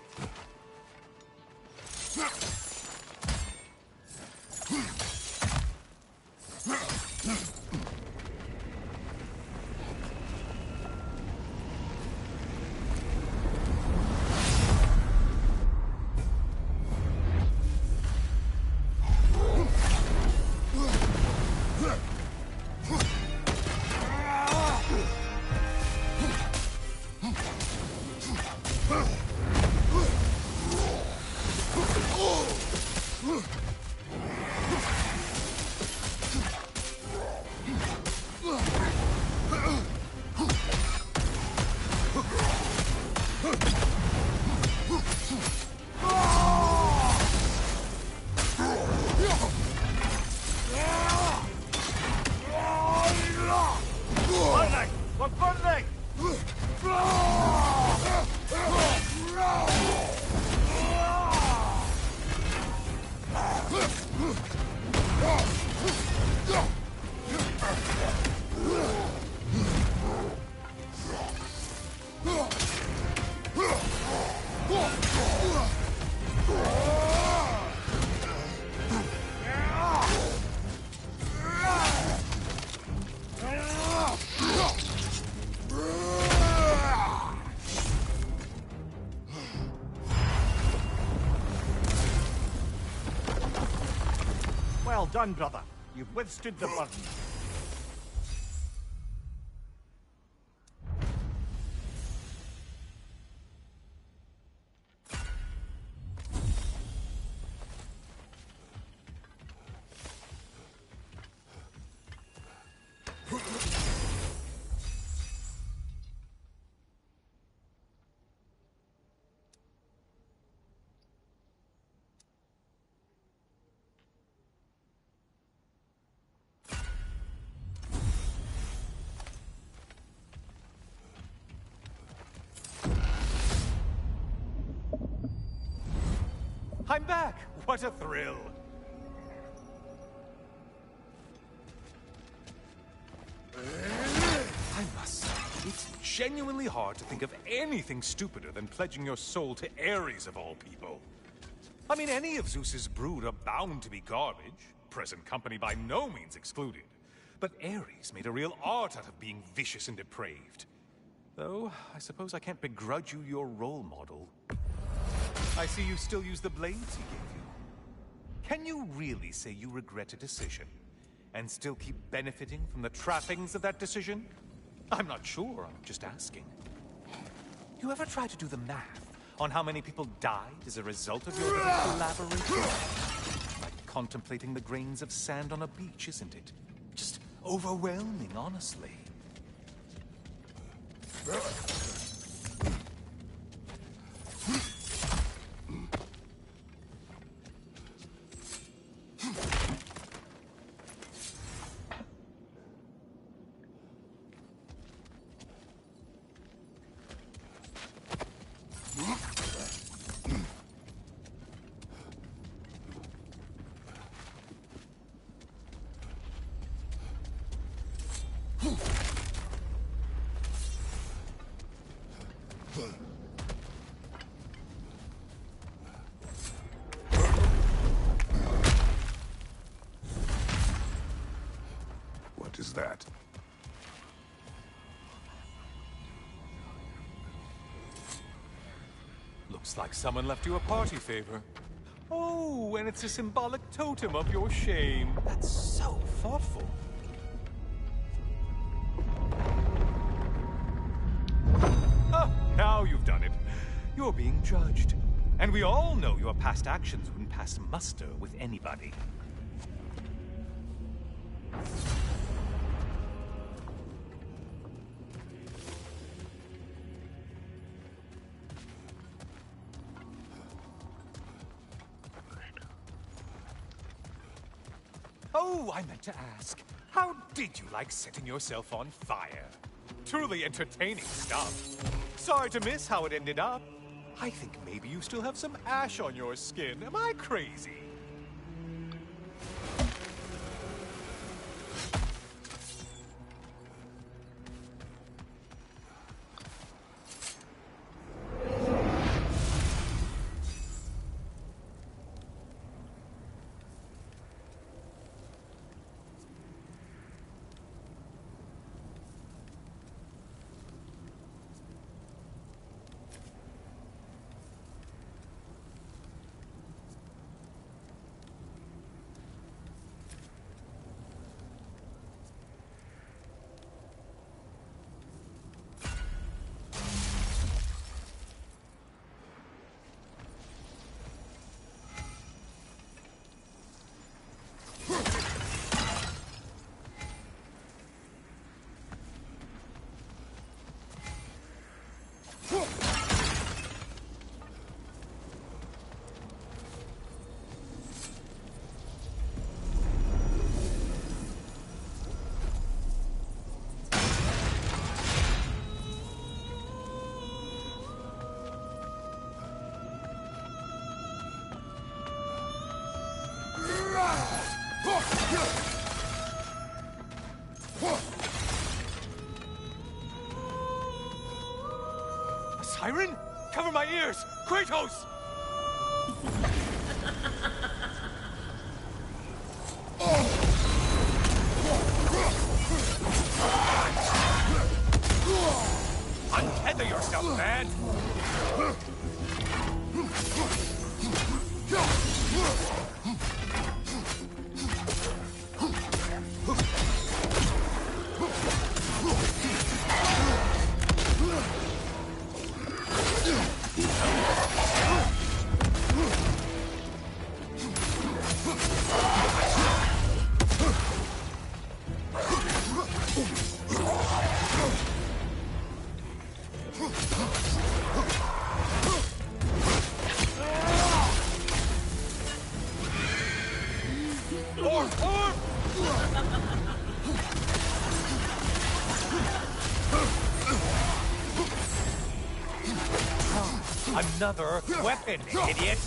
Speaker 2: Well done, brother. You've withstood the burden.
Speaker 10: I'm back! What a thrill! I must say, it's genuinely hard to think of anything stupider than pledging your soul to Ares of all people. I mean, any of Zeus's brood are bound to be garbage, present company by no means excluded. But Ares made a real art out of being vicious and depraved. Though, I suppose I can't begrudge you your role model. I see you still use the blades he gave you. Can you really say you regret a decision? and still keep benefiting from the trappings of that decision? I'm not sure, I'm just asking. You ever try to do the math on how many people died as a result of your little collaboration? Like contemplating the grains of sand on a beach, isn't it? Just overwhelming, honestly.
Speaker 3: What is that?
Speaker 10: Looks like someone left you a party favor. Oh, and it's a symbolic totem of your shame. That's so thoughtful. Ah, now you've done it. You're being judged. And we all know your past actions wouldn't pass muster with anybody. Oh, I meant to ask, how did you like setting yourself on fire? Truly entertaining stuff. Sorry to miss how it ended up. I think maybe you still have some ash on your skin. Am I crazy? A siren? Cover my ears! Kratos! Untether yourself, man! Another weapon, idiot!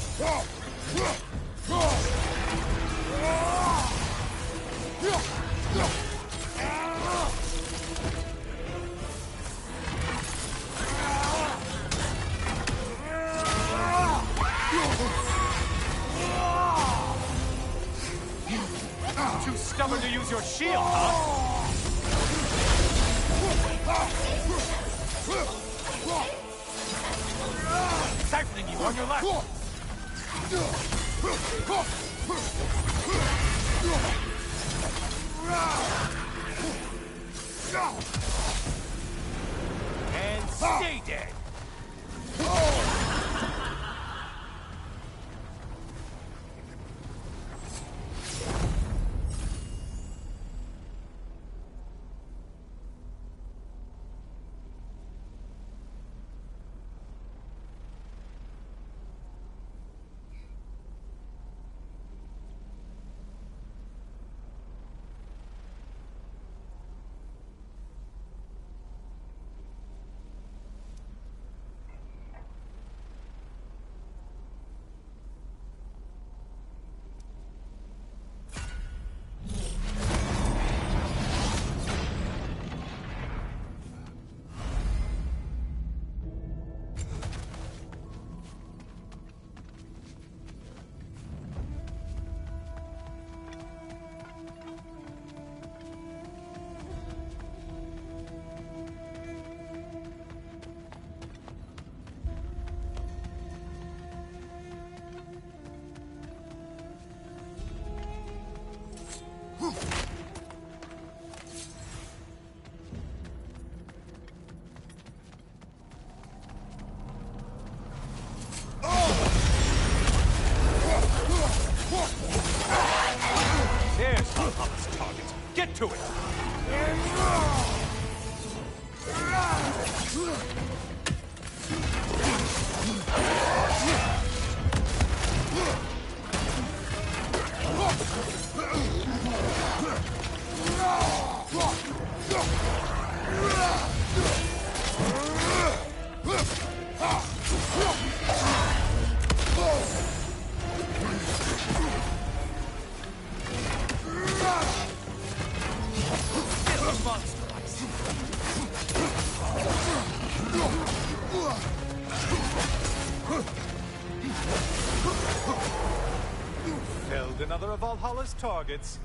Speaker 10: Too stubborn to use your shield, huh? Siphoning you on your left! And stay dead. There's Valhalla's target. Get to it! Felled another of Valhalla's targets.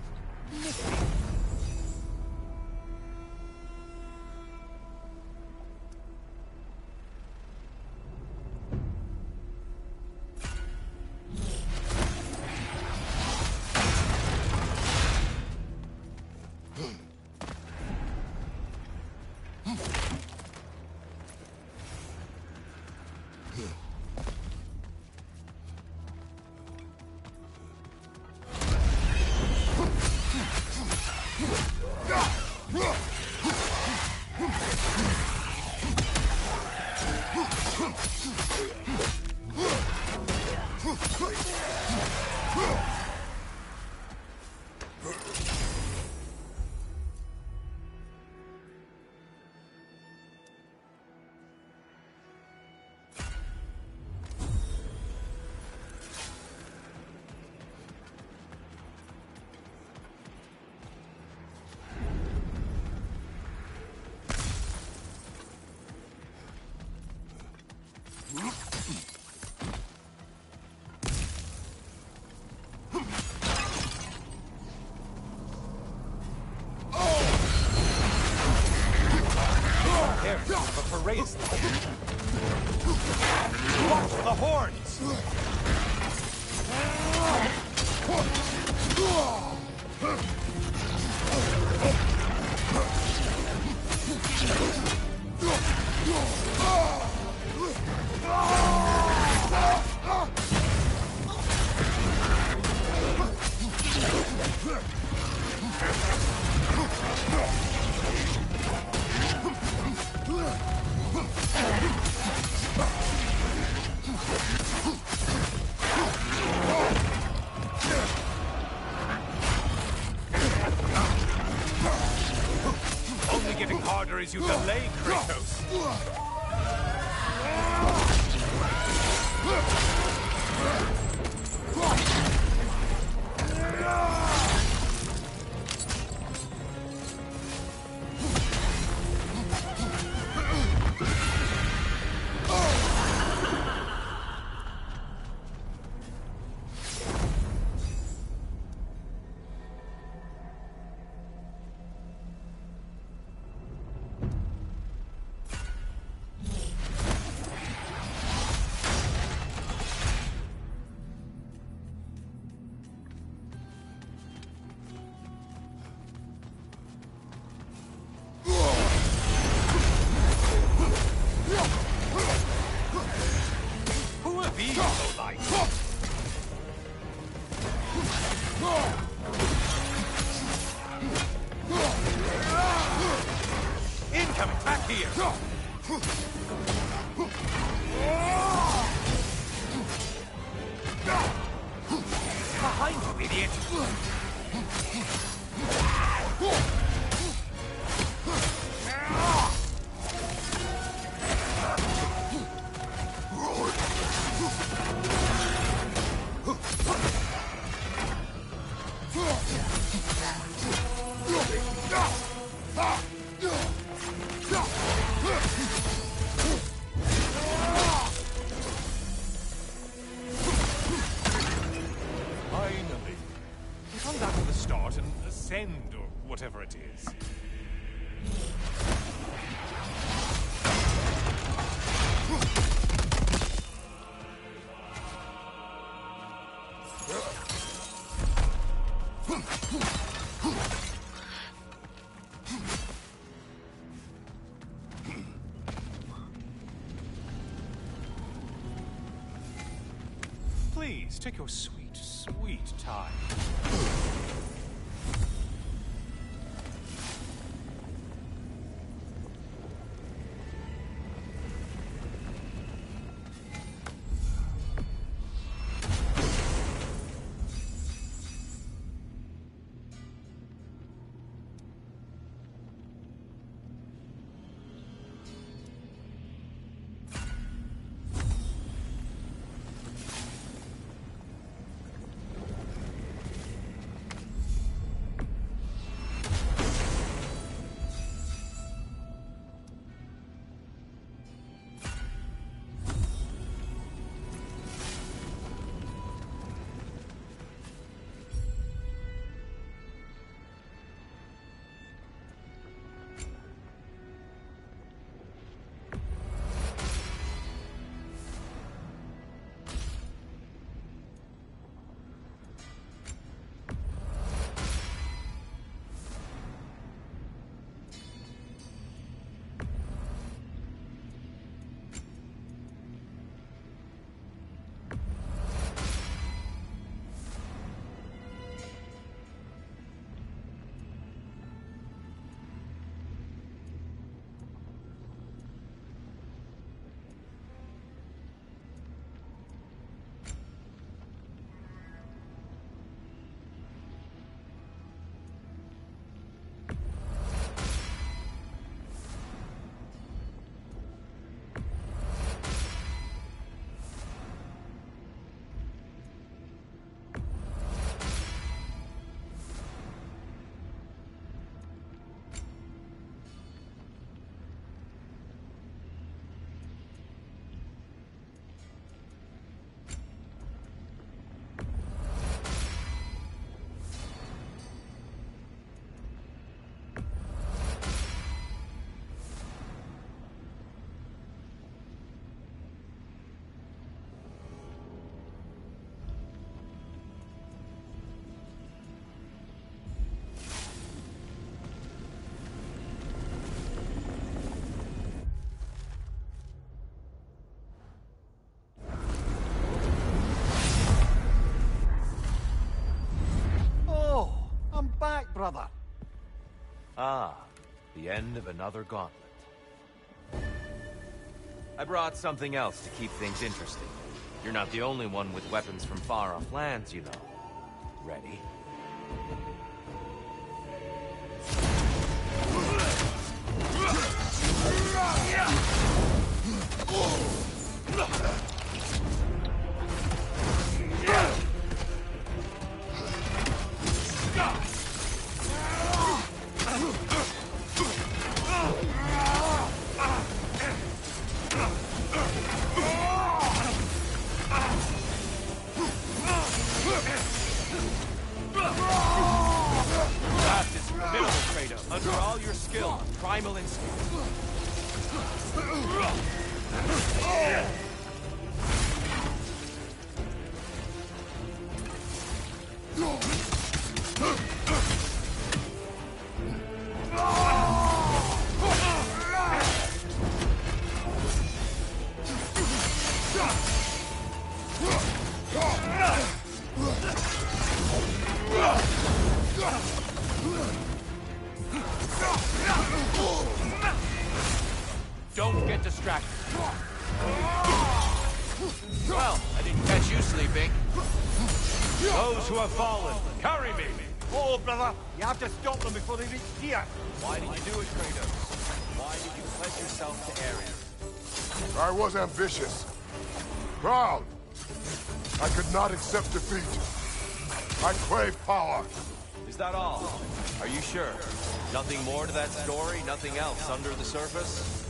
Speaker 10: There's a parade. Watch the horns! Only getting harder as you delay, Kratos. Incoming! Back here! Behind you, idiot! Finally. Come back to the start and ascend, or whatever it is. Please, take your sweet, sweet time.
Speaker 2: brother.
Speaker 8: Ah, the end of another gauntlet. I brought something else to keep things interesting. You're not the only one with weapons from far-off lands, you know. Ready?
Speaker 7: Under all your skill, primal instinct. distracted. Well, I didn't catch you sleeping. Those who have fallen, carry me!
Speaker 2: Oh, brother, you have to stop them before they reach here.
Speaker 7: Why did you do it, Kratos? Why did you pledge yourself to Ares?
Speaker 3: I was ambitious. Proud. I could not accept defeat. I crave power.
Speaker 7: Is that all? Are you sure? Nothing more to that story? Nothing else under the surface?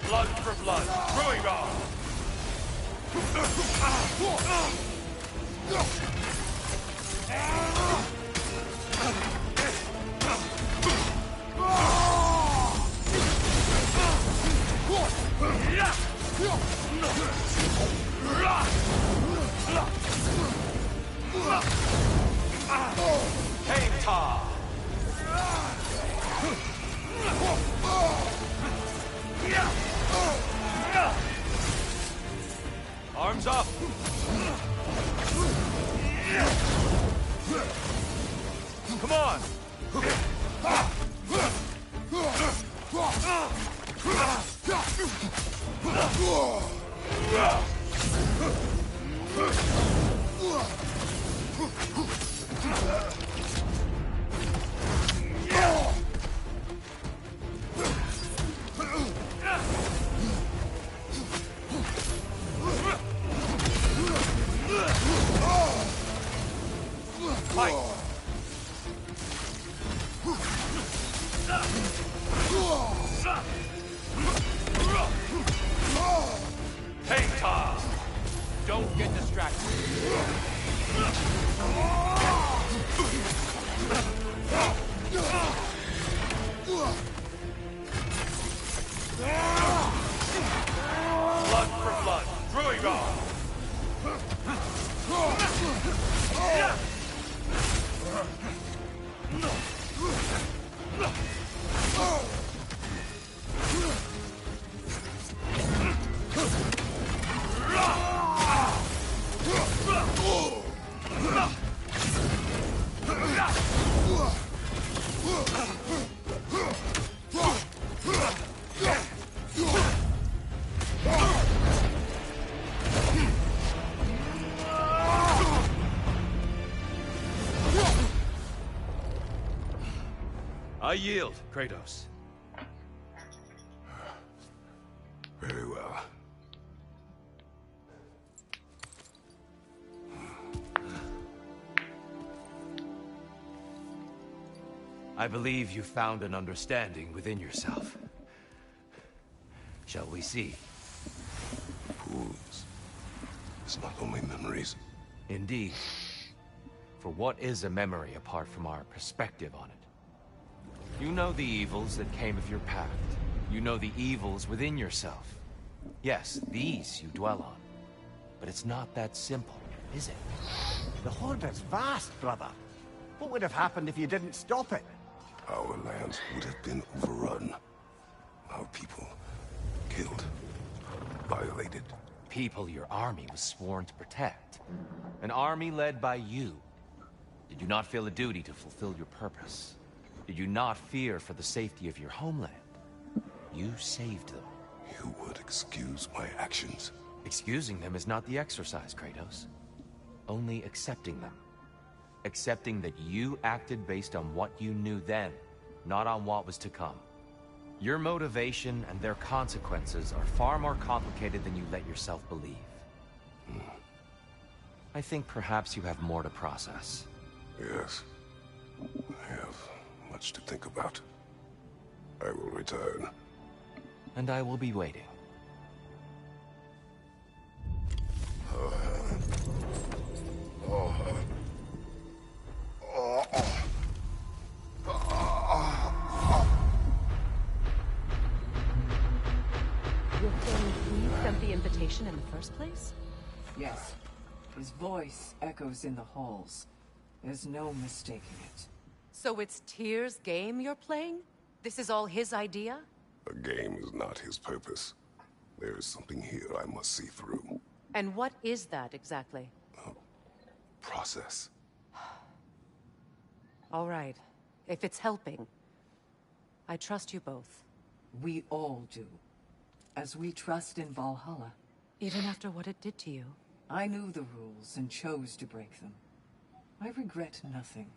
Speaker 7: Blood for blood, growing on! Game time! Arms up! Come on! Fight! Hang time! Don't get distracted. Blood for blood, brewing on! I yield, Kratos.
Speaker 3: Very well.
Speaker 7: I believe you found an understanding within yourself. Shall we see?
Speaker 3: Fools. It's not only memories.
Speaker 7: Indeed. For what is a memory apart from our perspective on it? You know the evils that came of your path. You know the evils within yourself. Yes, these you dwell on. But it's not that simple, is it?
Speaker 2: The Horde is vast, brother. What would have happened if you didn't stop it?
Speaker 3: Our lands would have been overrun. Our people killed, violated.
Speaker 7: People your army was sworn to protect. An army led by you. Did you not feel a duty to fulfill your purpose? Did you not fear for the safety of your homeland? You saved them.
Speaker 3: You would excuse my actions.
Speaker 7: Excusing them is not the exercise, Kratos. Only accepting them. Accepting that you acted based on what you knew then, not on what was to come. Your motivation and their consequences are far more complicated than you let yourself believe. I think perhaps you have more to process.
Speaker 3: Yes. I have much to think about. I will return.
Speaker 7: And I will be waiting.
Speaker 1: You're saying he sent the invitation in the first place?
Speaker 9: Yes. His voice echoes in the halls. There's no mistaking it.
Speaker 1: So it's Tyr's game you're playing? This is all his idea?
Speaker 3: A game is not his purpose. There is something here I must see through.
Speaker 1: And what is that exactly?
Speaker 3: Process.
Speaker 1: All right. If it's helping, I trust you both.
Speaker 9: We all do. As we trust in Valhalla.
Speaker 1: Even after what it did to you?
Speaker 9: I knew the rules and chose to break them. I regret nothing.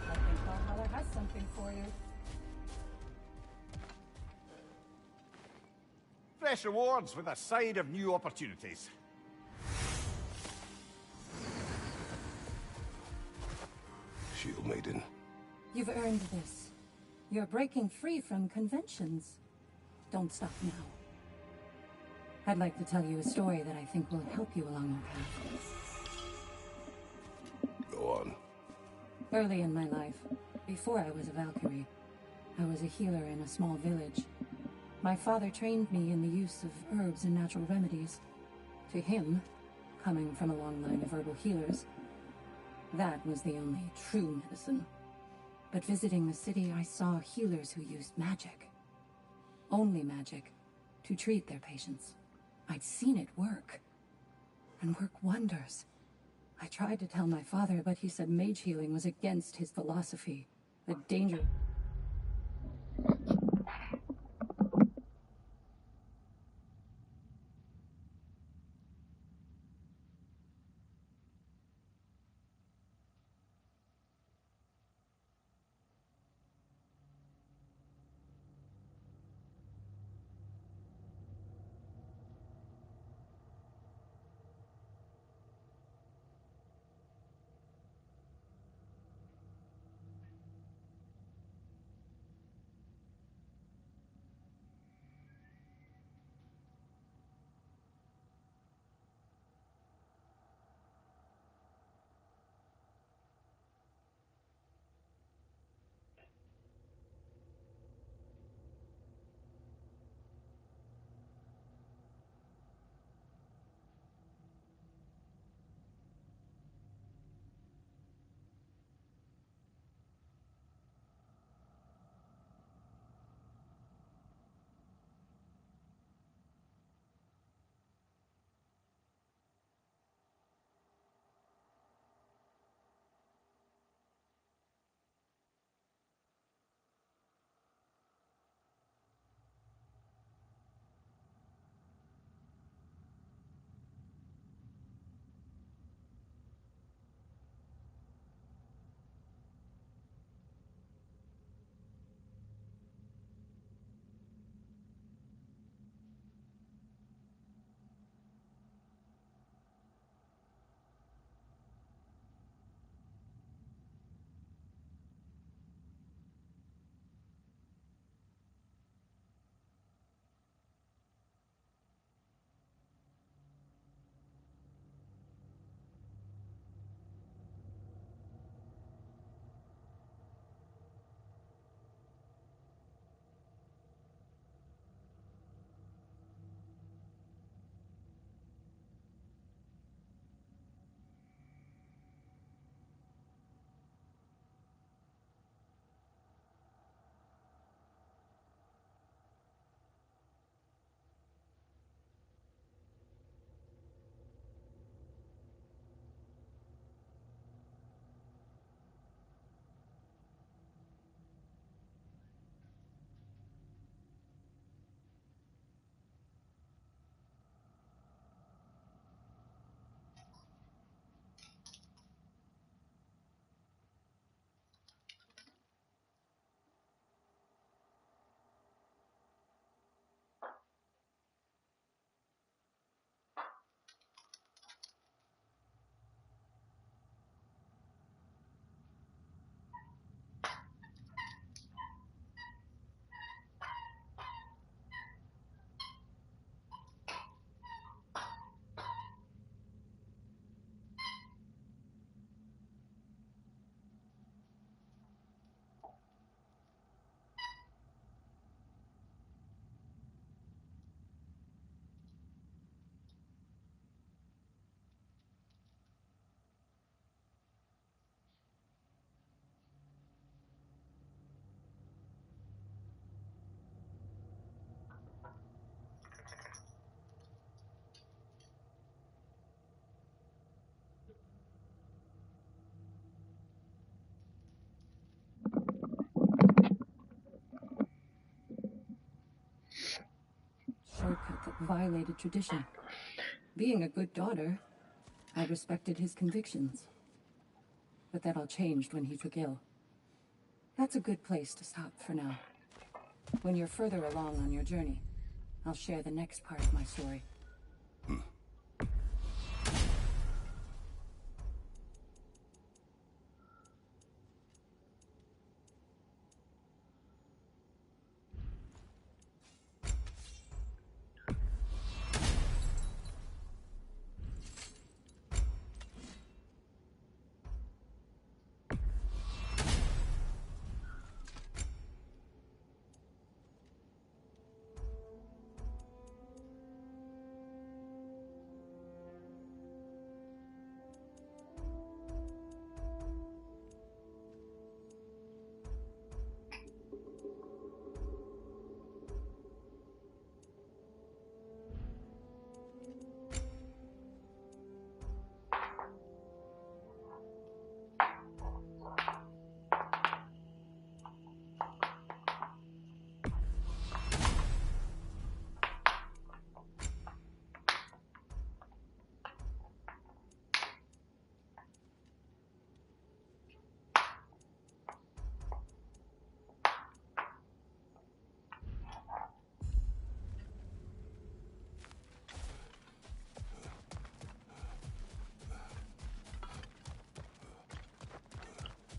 Speaker 5: I think Valhalla has something for you.
Speaker 2: Fresh rewards with a side of new opportunities.
Speaker 3: Shield Maiden.
Speaker 5: You've earned this. You're breaking free from conventions. Don't stop now. I'd like to tell you a story that I think will help you along your path.
Speaker 3: Go on.
Speaker 5: Early in my life, before I was a Valkyrie, I was a healer in a small village. My father trained me in the use of herbs and natural remedies. To him, coming from a long line of herbal healers, that was the only true medicine. But visiting the city, I saw healers who used magic. Only magic, to treat their patients. I'd seen it work. And work wonders. I tried to tell my father, but he said mage healing was against his philosophy. A danger... violated tradition. Being a good daughter, I respected his convictions. But that all changed when he took ill. That's a good place to stop for now. When you're further along on your journey, I'll share the next part of my story.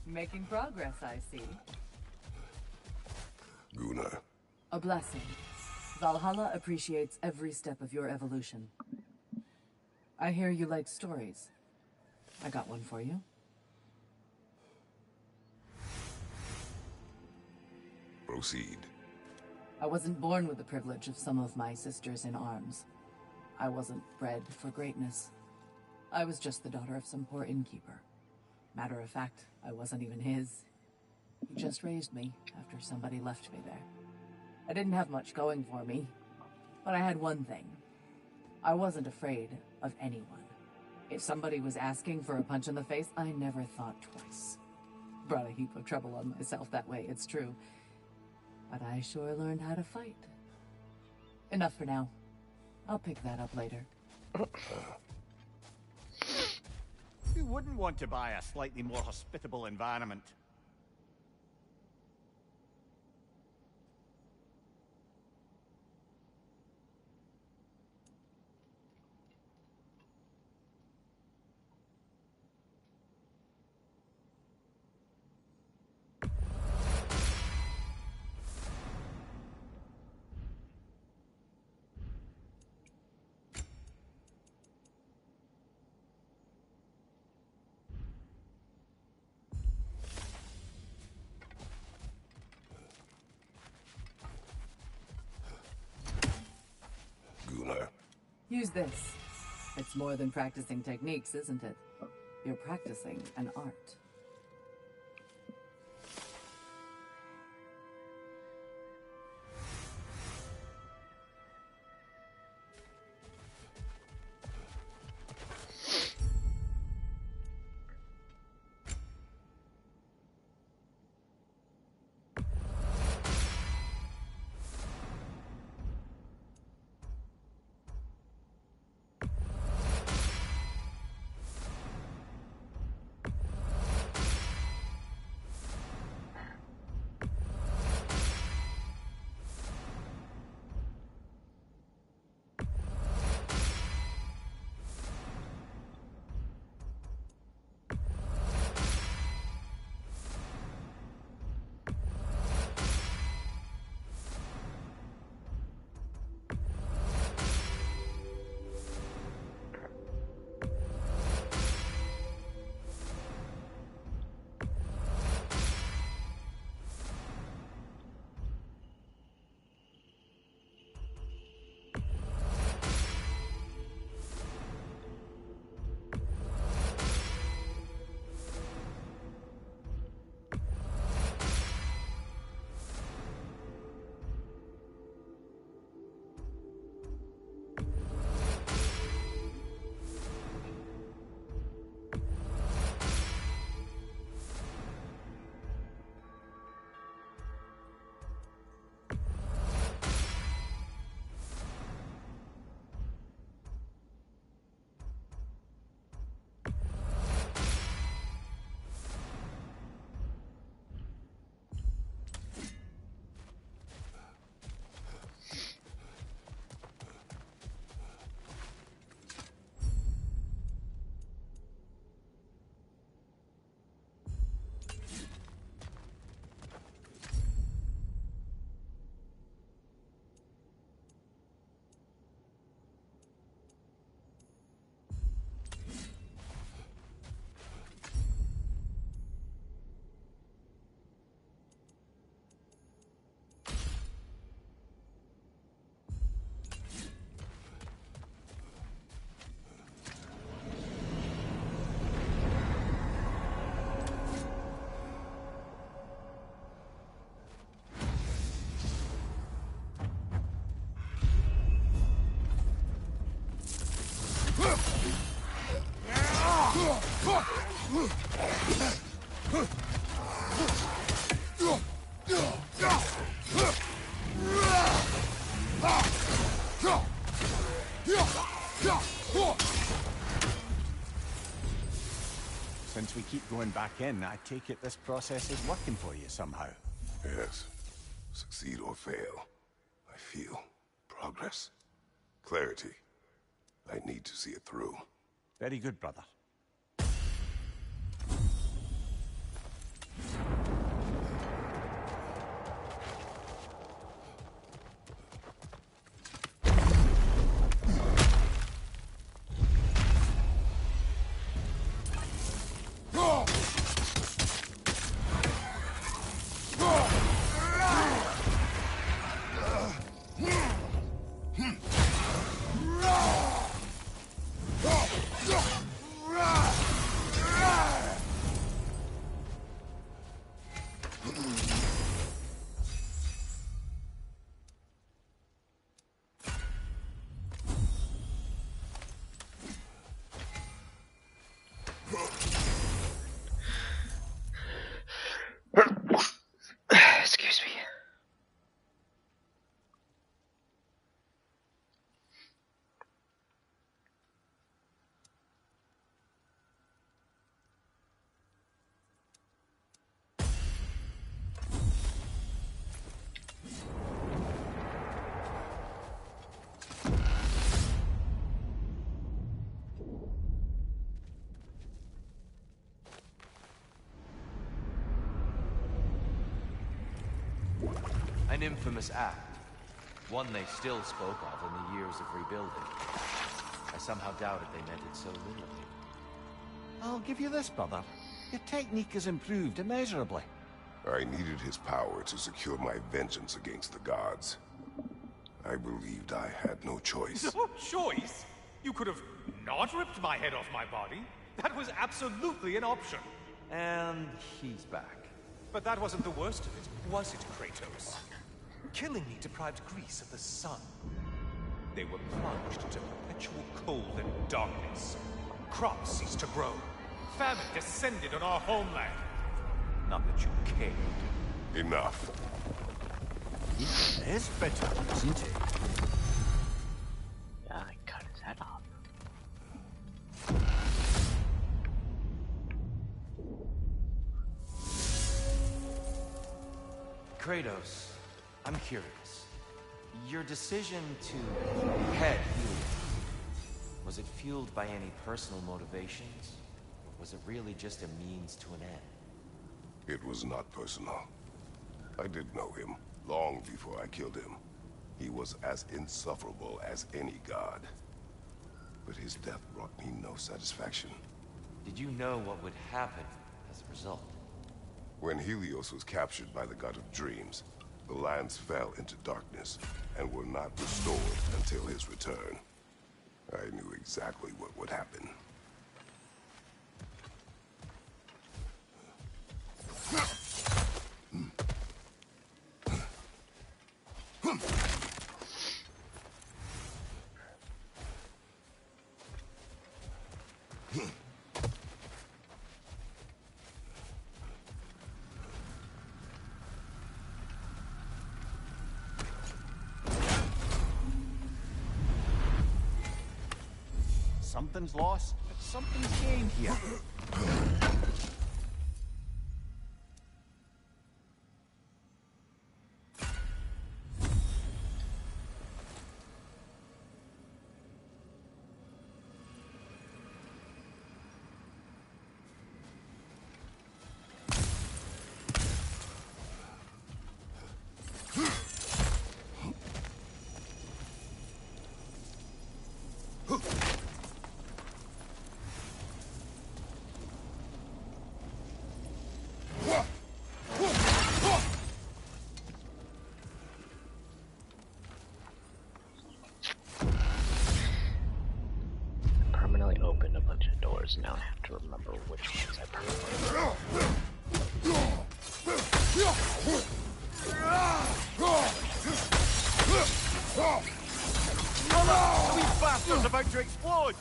Speaker 9: Making progress, I see.
Speaker 3: Gunnar.
Speaker 9: A blessing. Valhalla appreciates every step of your evolution. I hear you like stories. I got one for you.
Speaker 3: Proceed.
Speaker 9: I wasn't born with the privilege of some of my sisters in arms. I wasn't bred for greatness. I was just the daughter of some poor innkeeper. Matter of fact, I wasn't even his. He just raised me after somebody left me there. I didn't have much going for me, but I had one thing. I wasn't afraid of anyone. If somebody was asking for a punch in the face, I never thought twice. Brought a heap of trouble on myself that way, it's true. But I sure learned how to fight. Enough for now. I'll pick that up later.
Speaker 2: Who wouldn't want to buy a slightly more hospitable environment?
Speaker 3: Gunnar.
Speaker 9: Use this. It's more than practicing techniques, isn't it? You're practicing an art.
Speaker 2: Since we keep going back in, I take it this process is working for you somehow.
Speaker 3: Yes. Succeed or fail, I feel progress. Clarity. I need to see it through.
Speaker 2: Very good, brother.
Speaker 4: Excuse me.
Speaker 8: An infamous act. One they still spoke of in the years of rebuilding. I somehow doubted they meant it so literally.
Speaker 2: I'll give you this, brother. Your technique has improved immeasurably.
Speaker 3: I needed his power to secure my vengeance against the gods. I believed I had no choice.
Speaker 10: No choice? You could have not ripped my head off my body. That was absolutely an option.
Speaker 8: And he's back.
Speaker 10: But that wasn't the worst of it, was it, Kratos? Killing me deprived Greece of the sun. They were plunged into perpetual cold and darkness. Crops ceased to grow. Famine descended on our homeland. Not that you cared.
Speaker 3: Enough.
Speaker 2: It is bitter, isn't it?
Speaker 4: Yeah, I cut his head off.
Speaker 8: Kratos, I'm curious. Your decision to head Helios, was it fueled by any personal motivations? Or was it really just a means to an end?
Speaker 3: It was not personal. I did know him long before I killed him. He was as insufferable as any god. But his death brought me no satisfaction.
Speaker 8: Did you know what would happen as a result?
Speaker 3: When Helios was captured by the god of dreams, the lands fell into darkness and were not restored until his return. I knew exactly what would happen.
Speaker 2: Something's lost, but something's gained here.
Speaker 4: Permanently opened a bunch of doors. Now I have to remember which ones I permanently opened.
Speaker 2: These bastards about to explode!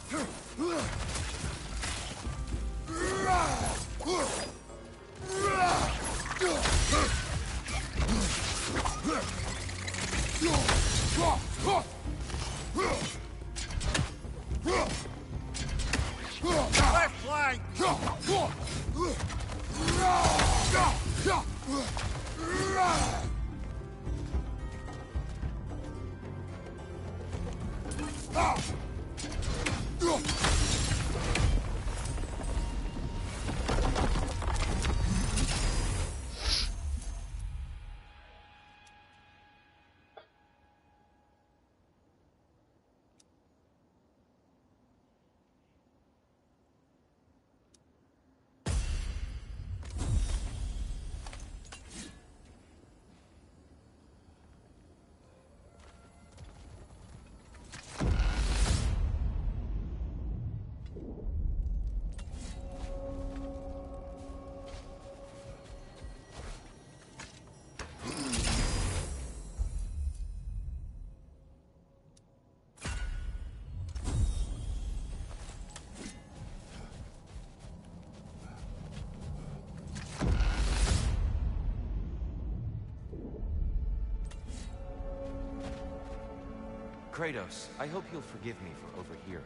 Speaker 8: Kratos, I hope you'll forgive me for overhearing.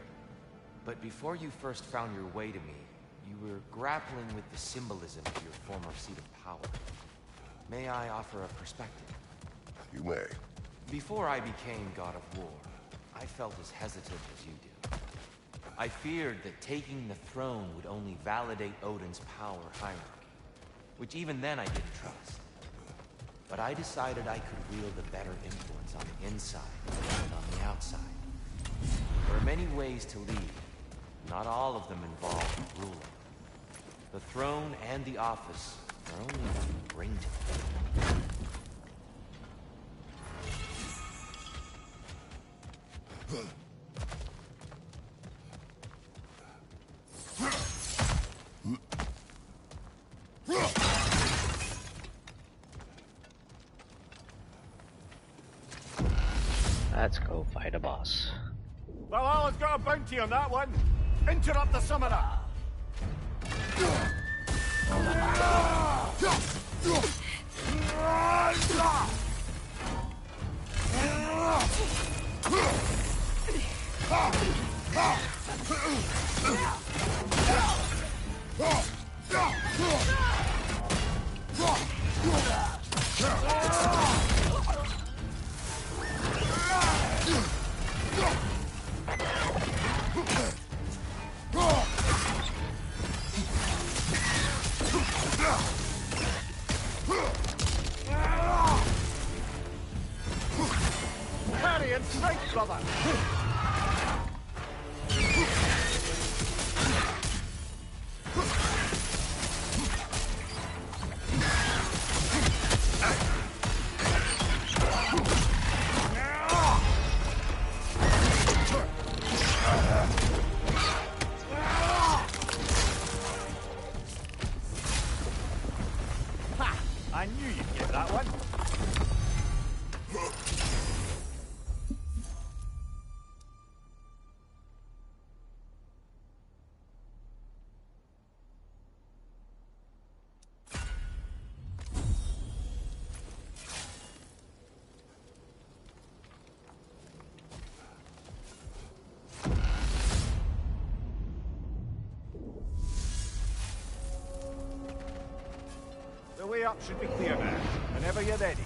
Speaker 8: But before you first found your way to me, you were grappling with the symbolism of your former seat of power. May I offer a perspective?
Speaker 3: You may.
Speaker 8: Before I became God of War, I felt as hesitant as you do. I feared that taking the throne would only validate Odin's power hierarchy, which even then I didn't trust. But I decided I could wield a better influence on the inside than on the outside. There are many ways to lead. Not all of them involve ruling. The throne and the office are only what you bring to it.
Speaker 4: Let's go fight a boss.
Speaker 2: Valhalla's got a bounty on that one. Interrupt the summoner. Carry and strike, brother. Ha! I knew you'd get that one. The way up should be clear now, whenever you're ready.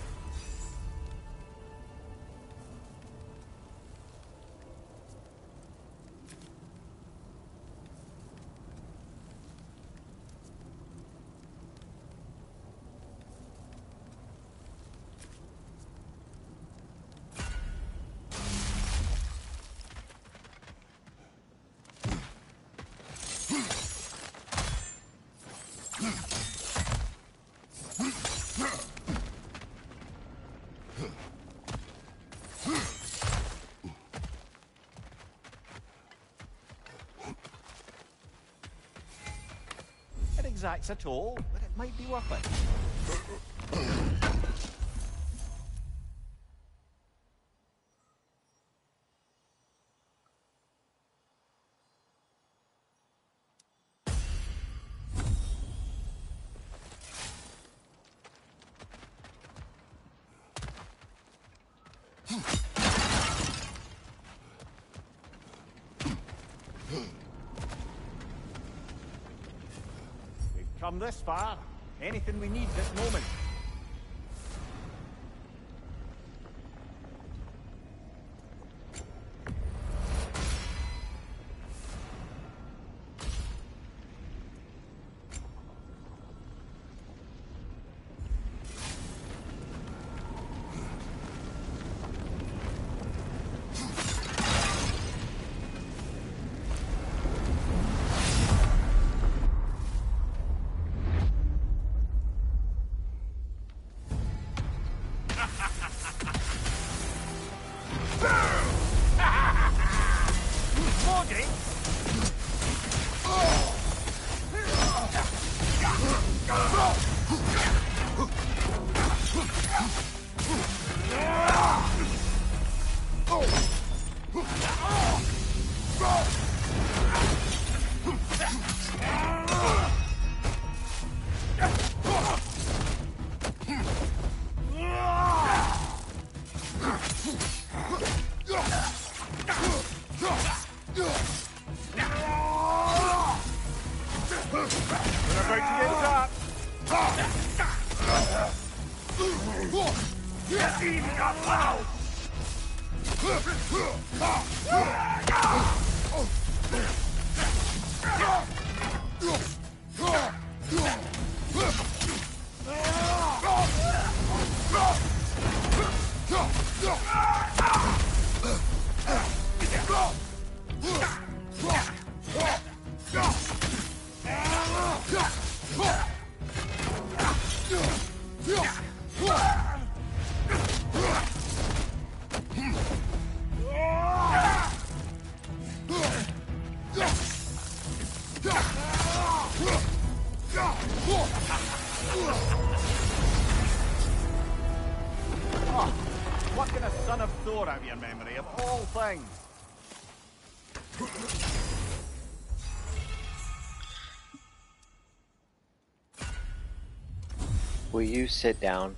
Speaker 2: It exacts a toll, but it might be worth it. come this far. Anything we need this moment. Plucking a son of Thor out of your memory, of all things.
Speaker 4: Will you sit down?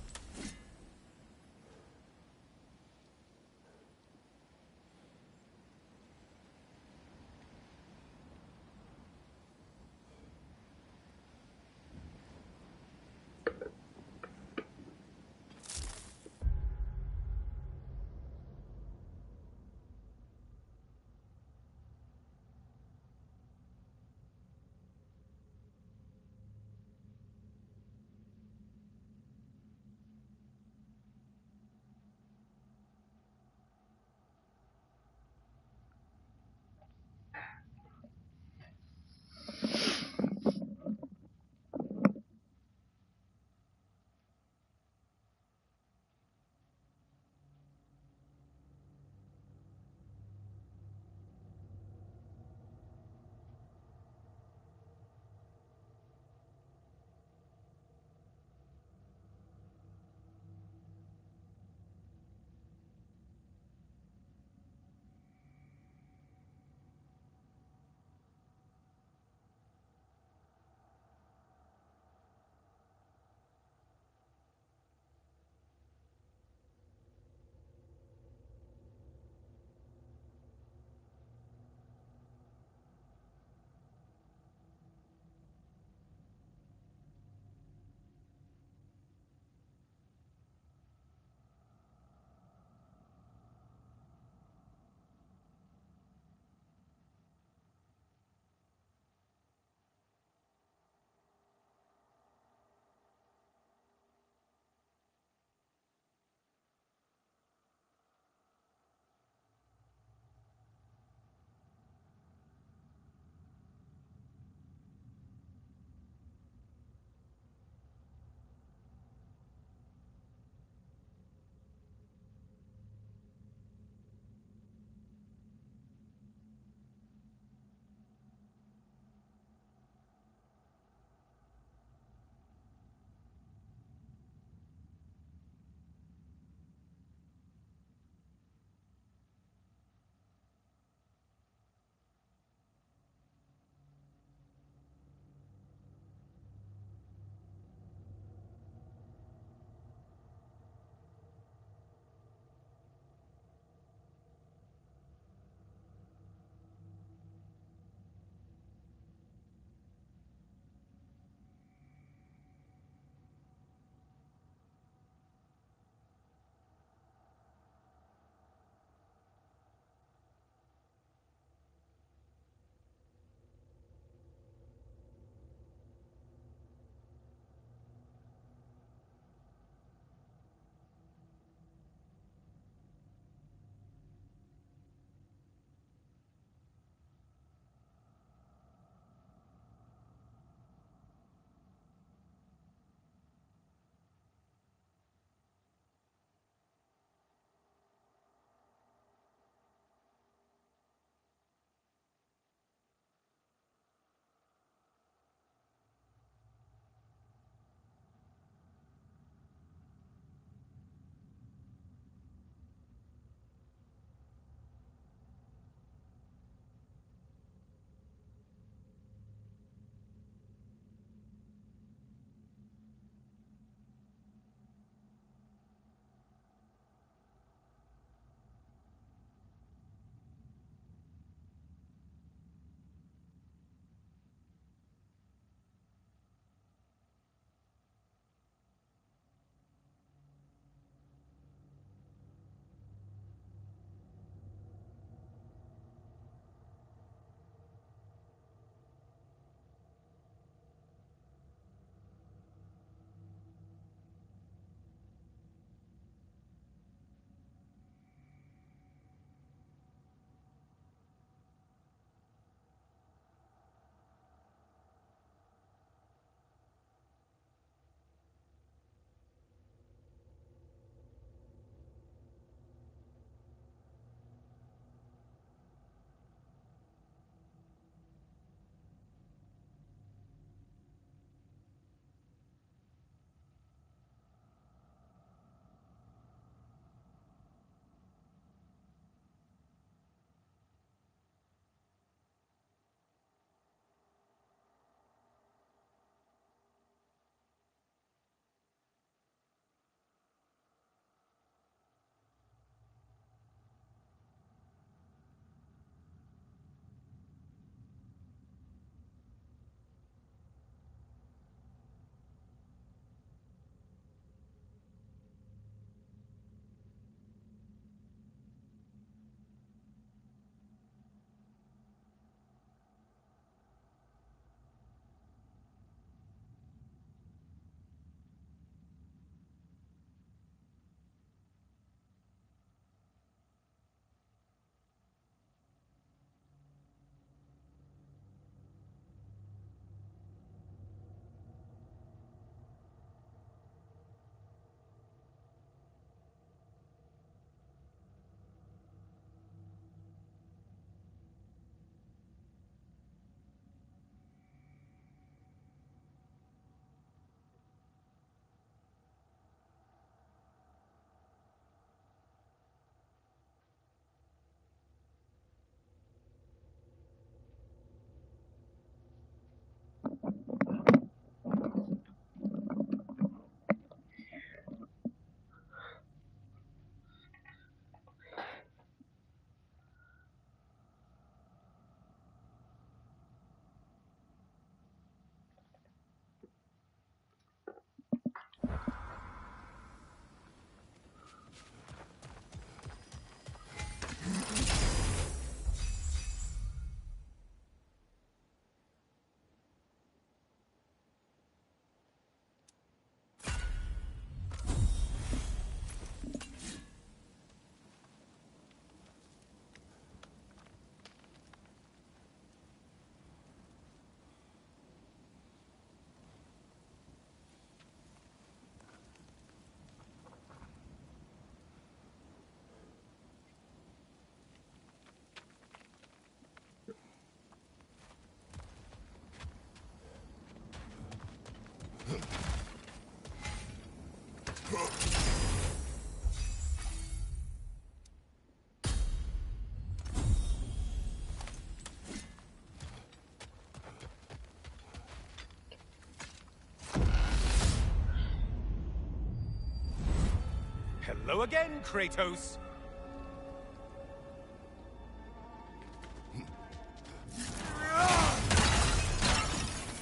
Speaker 10: Hello again, Kratos.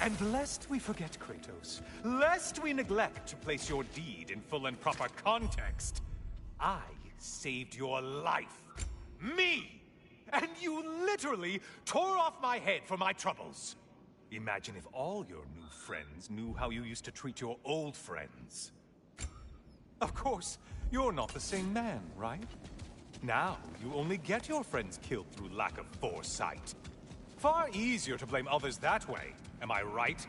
Speaker 10: And lest we forget, Kratos, lest we neglect to place your deed in full and proper context, I saved your life. Me! And you literally tore off my head for my troubles. Imagine if all your new friends knew how you used to treat your old friends. Of course, you're not the same man, right? Now, you only get your friends killed through lack of foresight. Far easier to blame others that way, am I right?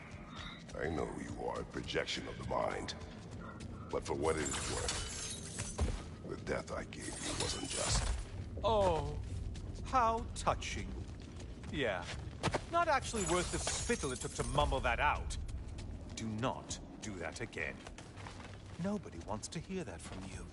Speaker 3: I know who you are, a projection of the mind. But for what it is worth, the death I gave you wasn't just.
Speaker 10: Oh, how touching. Yeah, not actually worth the spittle it took to mumble that out. Do not do that again. Nobody wants to hear that from you.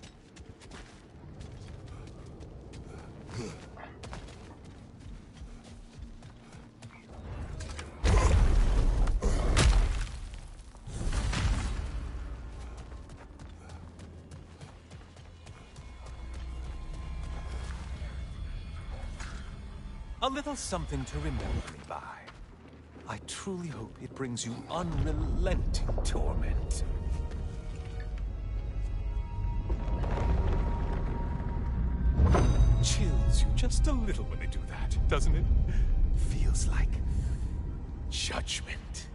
Speaker 10: A little something to remember me by. I truly hope it brings you unrelenting torment. Chills you just a little when they do that, doesn't it? Feels like judgment.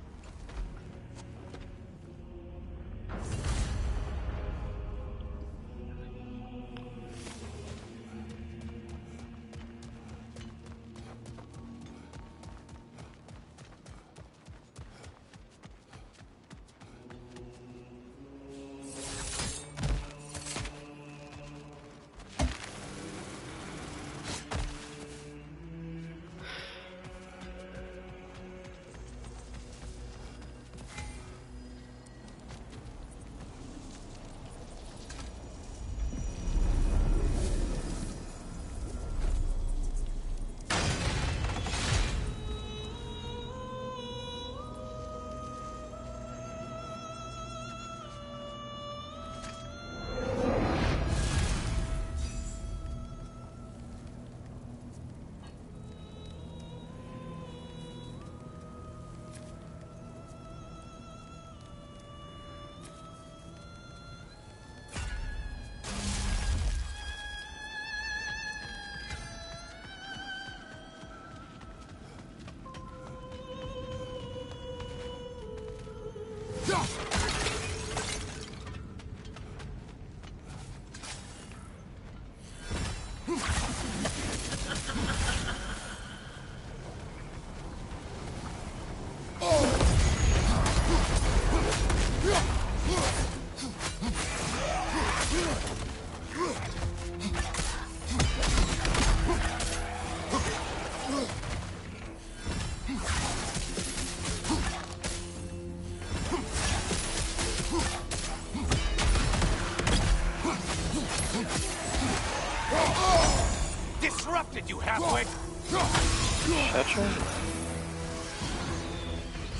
Speaker 10: Disrupted you halfway.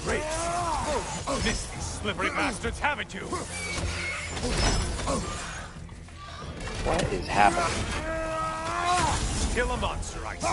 Speaker 10: Great. Missed these slippery bastards, haven't you?
Speaker 4: What is happening?
Speaker 10: Still a monster, I see.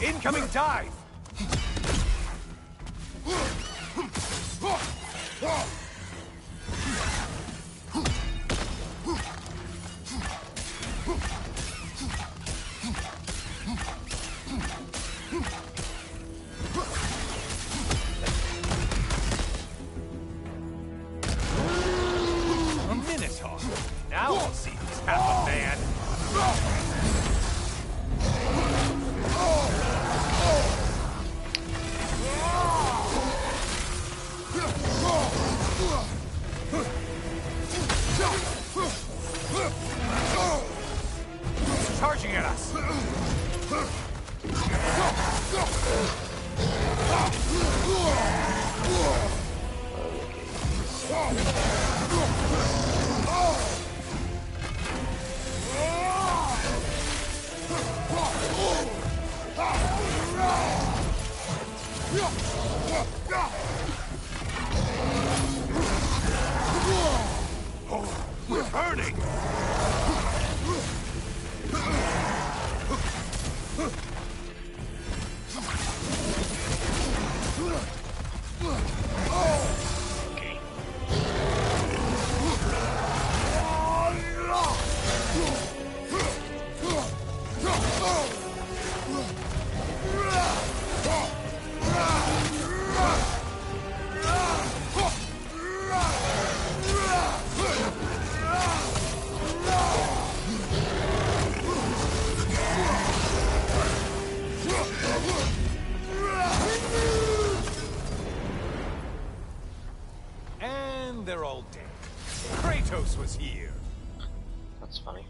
Speaker 10: Incoming dive! A Minotaur. Now we'll see who's half a man. Charging at us! Oh, we're burning! And they're all dead. Kratos was here.
Speaker 4: That's funny.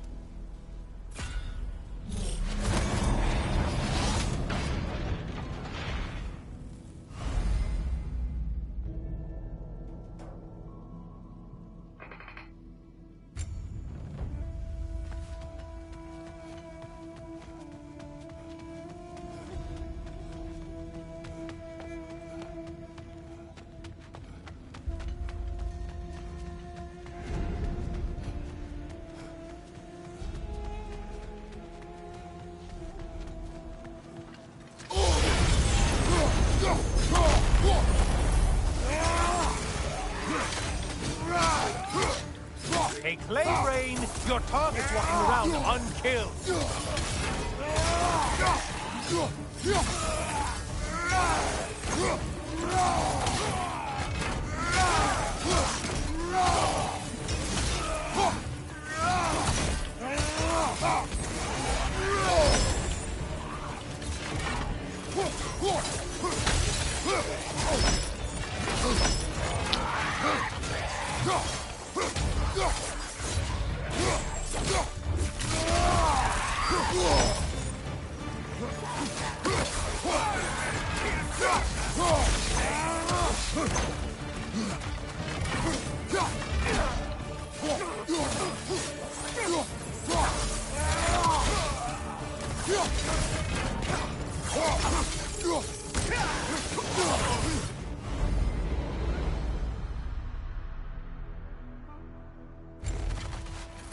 Speaker 10: A clay rain, your target's walking around unkilled.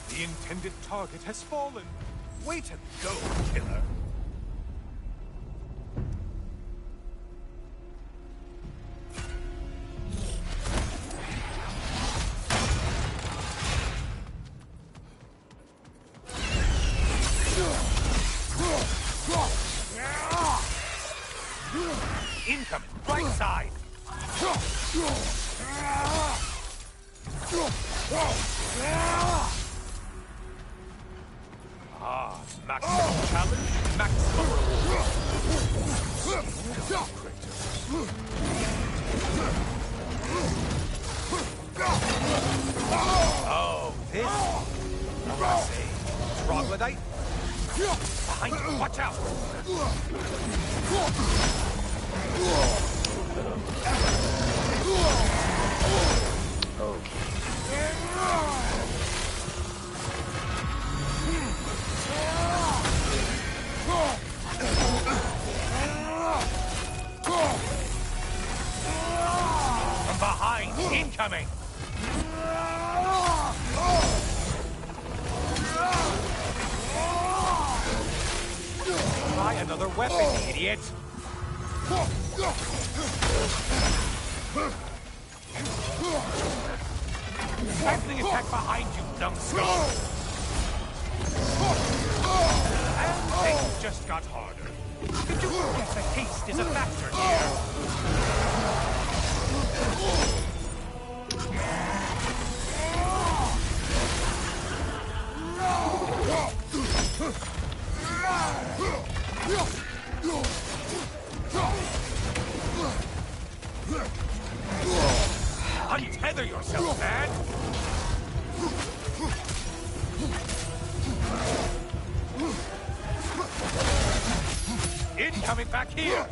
Speaker 10: The intended target has fallen. Way to go, killer.
Speaker 7: Incoming, right side.
Speaker 10: Ah, maximum challenge, maximum reward.
Speaker 7: Oh, this? What do I say? Troglodyte? Behind you, watch out!
Speaker 10: From behind, incoming!
Speaker 7: Try another weapon, idiot!
Speaker 10: Tackling attack behind you, numbskull! And things just got harder. Did you forget that haste is a factor here? coming back here!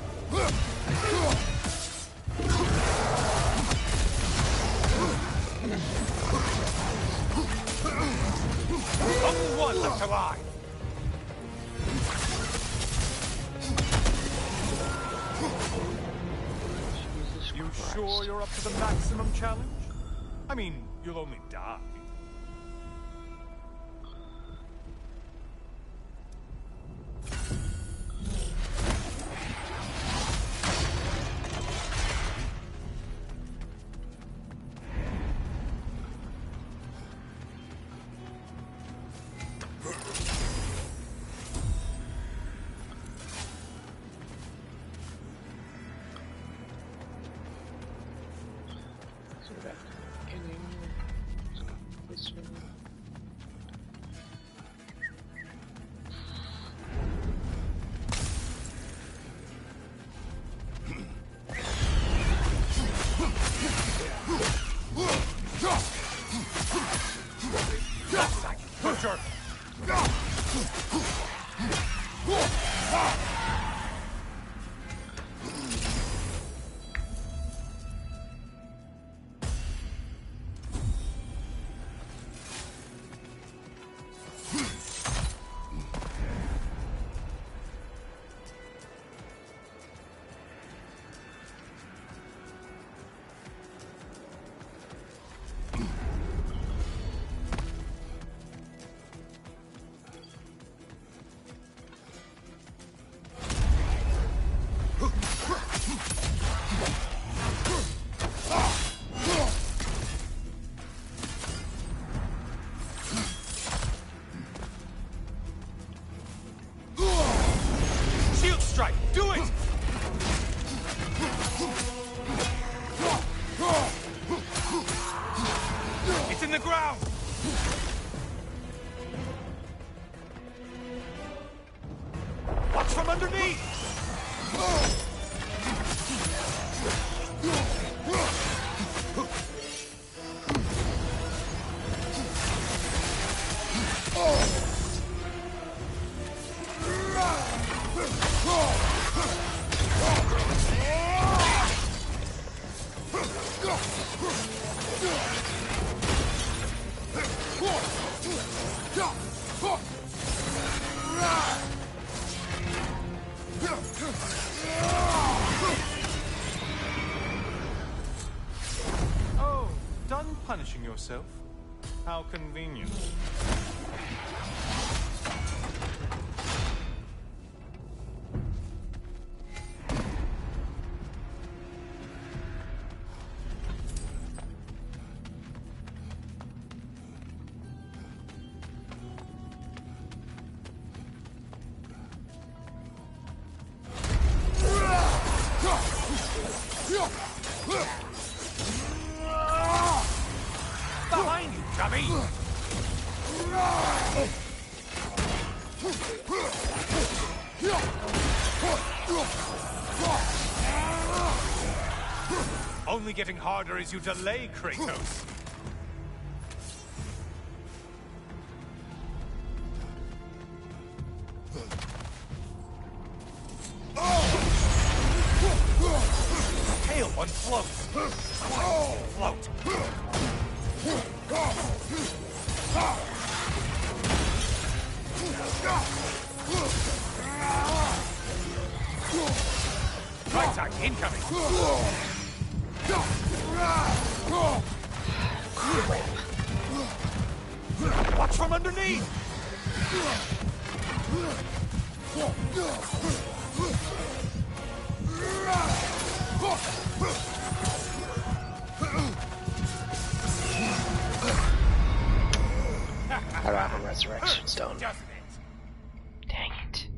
Speaker 10: Only one left alive! You sure you're up to the maximum challenge? I mean, you'll only die. Oh, done punishing yourself? How convenient. Behind you, dummy! Only getting harder as you delay, Kratos. Pale one floats. Float. Right side incoming. Watch from underneath.
Speaker 4: I don't have a resurrection stone. Dang it.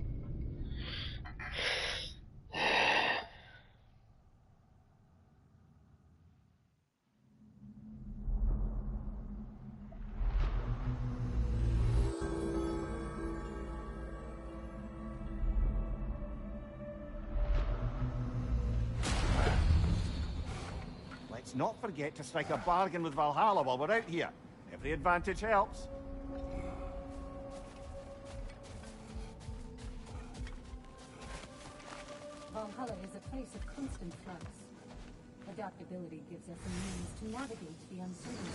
Speaker 2: Let's not forget to strike a bargain with Valhalla while we're out here. Every advantage helps.
Speaker 5: Valhalla is a place of constant flux. Adaptability gives us a means to navigate the uncertainty.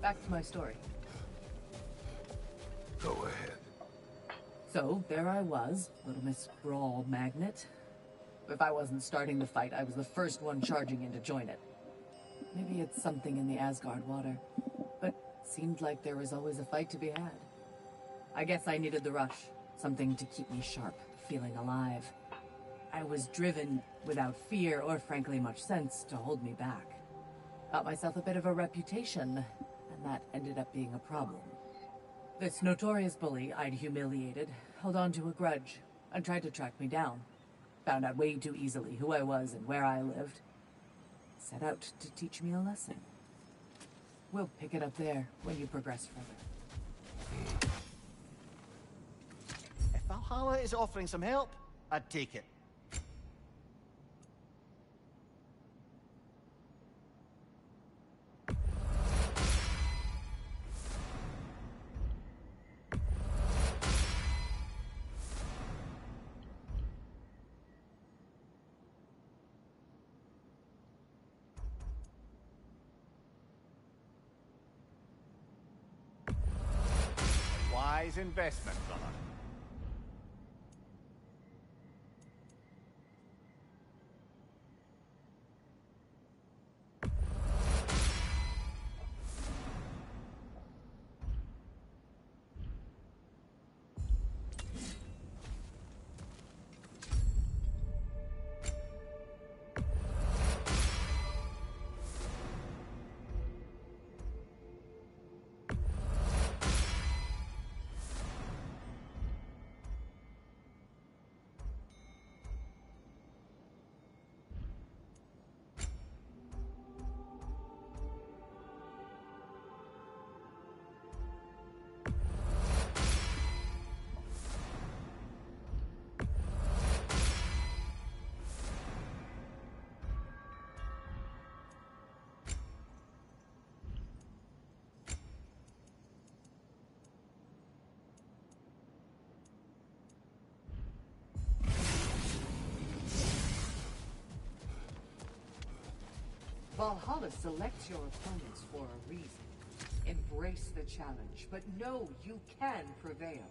Speaker 9: Back to my story.
Speaker 3: Go ahead.
Speaker 9: So, there I was, Little Miss Brawl Magnet. If I wasn't starting the fight, I was the first one charging in to join it. Maybe it's something in the Asgard water, but seemed like there was always a fight to be had. I guess I needed the rush, something to keep me sharp, feeling alive. I was driven without fear or frankly much sense to hold me back. Got myself a bit of a reputation, and that ended up being a problem. This notorious bully I'd humiliated held on to a grudge and tried to track me down. Found out way too easily who I was and where I lived. Set out to teach me a lesson. We'll pick it up there when you progress further.
Speaker 2: If Valhalla is offering some help, I'd take it. Wise investment, brother.
Speaker 9: Valhalla selects your opponents for a reason. Embrace the challenge, but know you can prevail.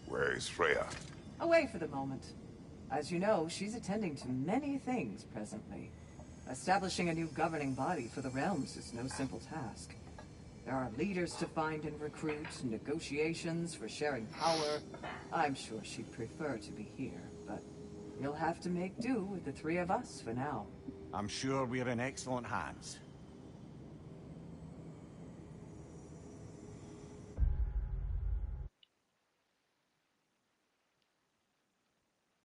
Speaker 3: Where is Freya?
Speaker 9: Away for the moment. As you know, she's attending to many things presently. Establishing a new governing body for the realms is no simple task. There are leaders to find and recruit, negotiations for sharing power. I'm sure she'd prefer to be here, but you'll have to make do with the three of us for now.
Speaker 2: I'm sure we're in excellent hands.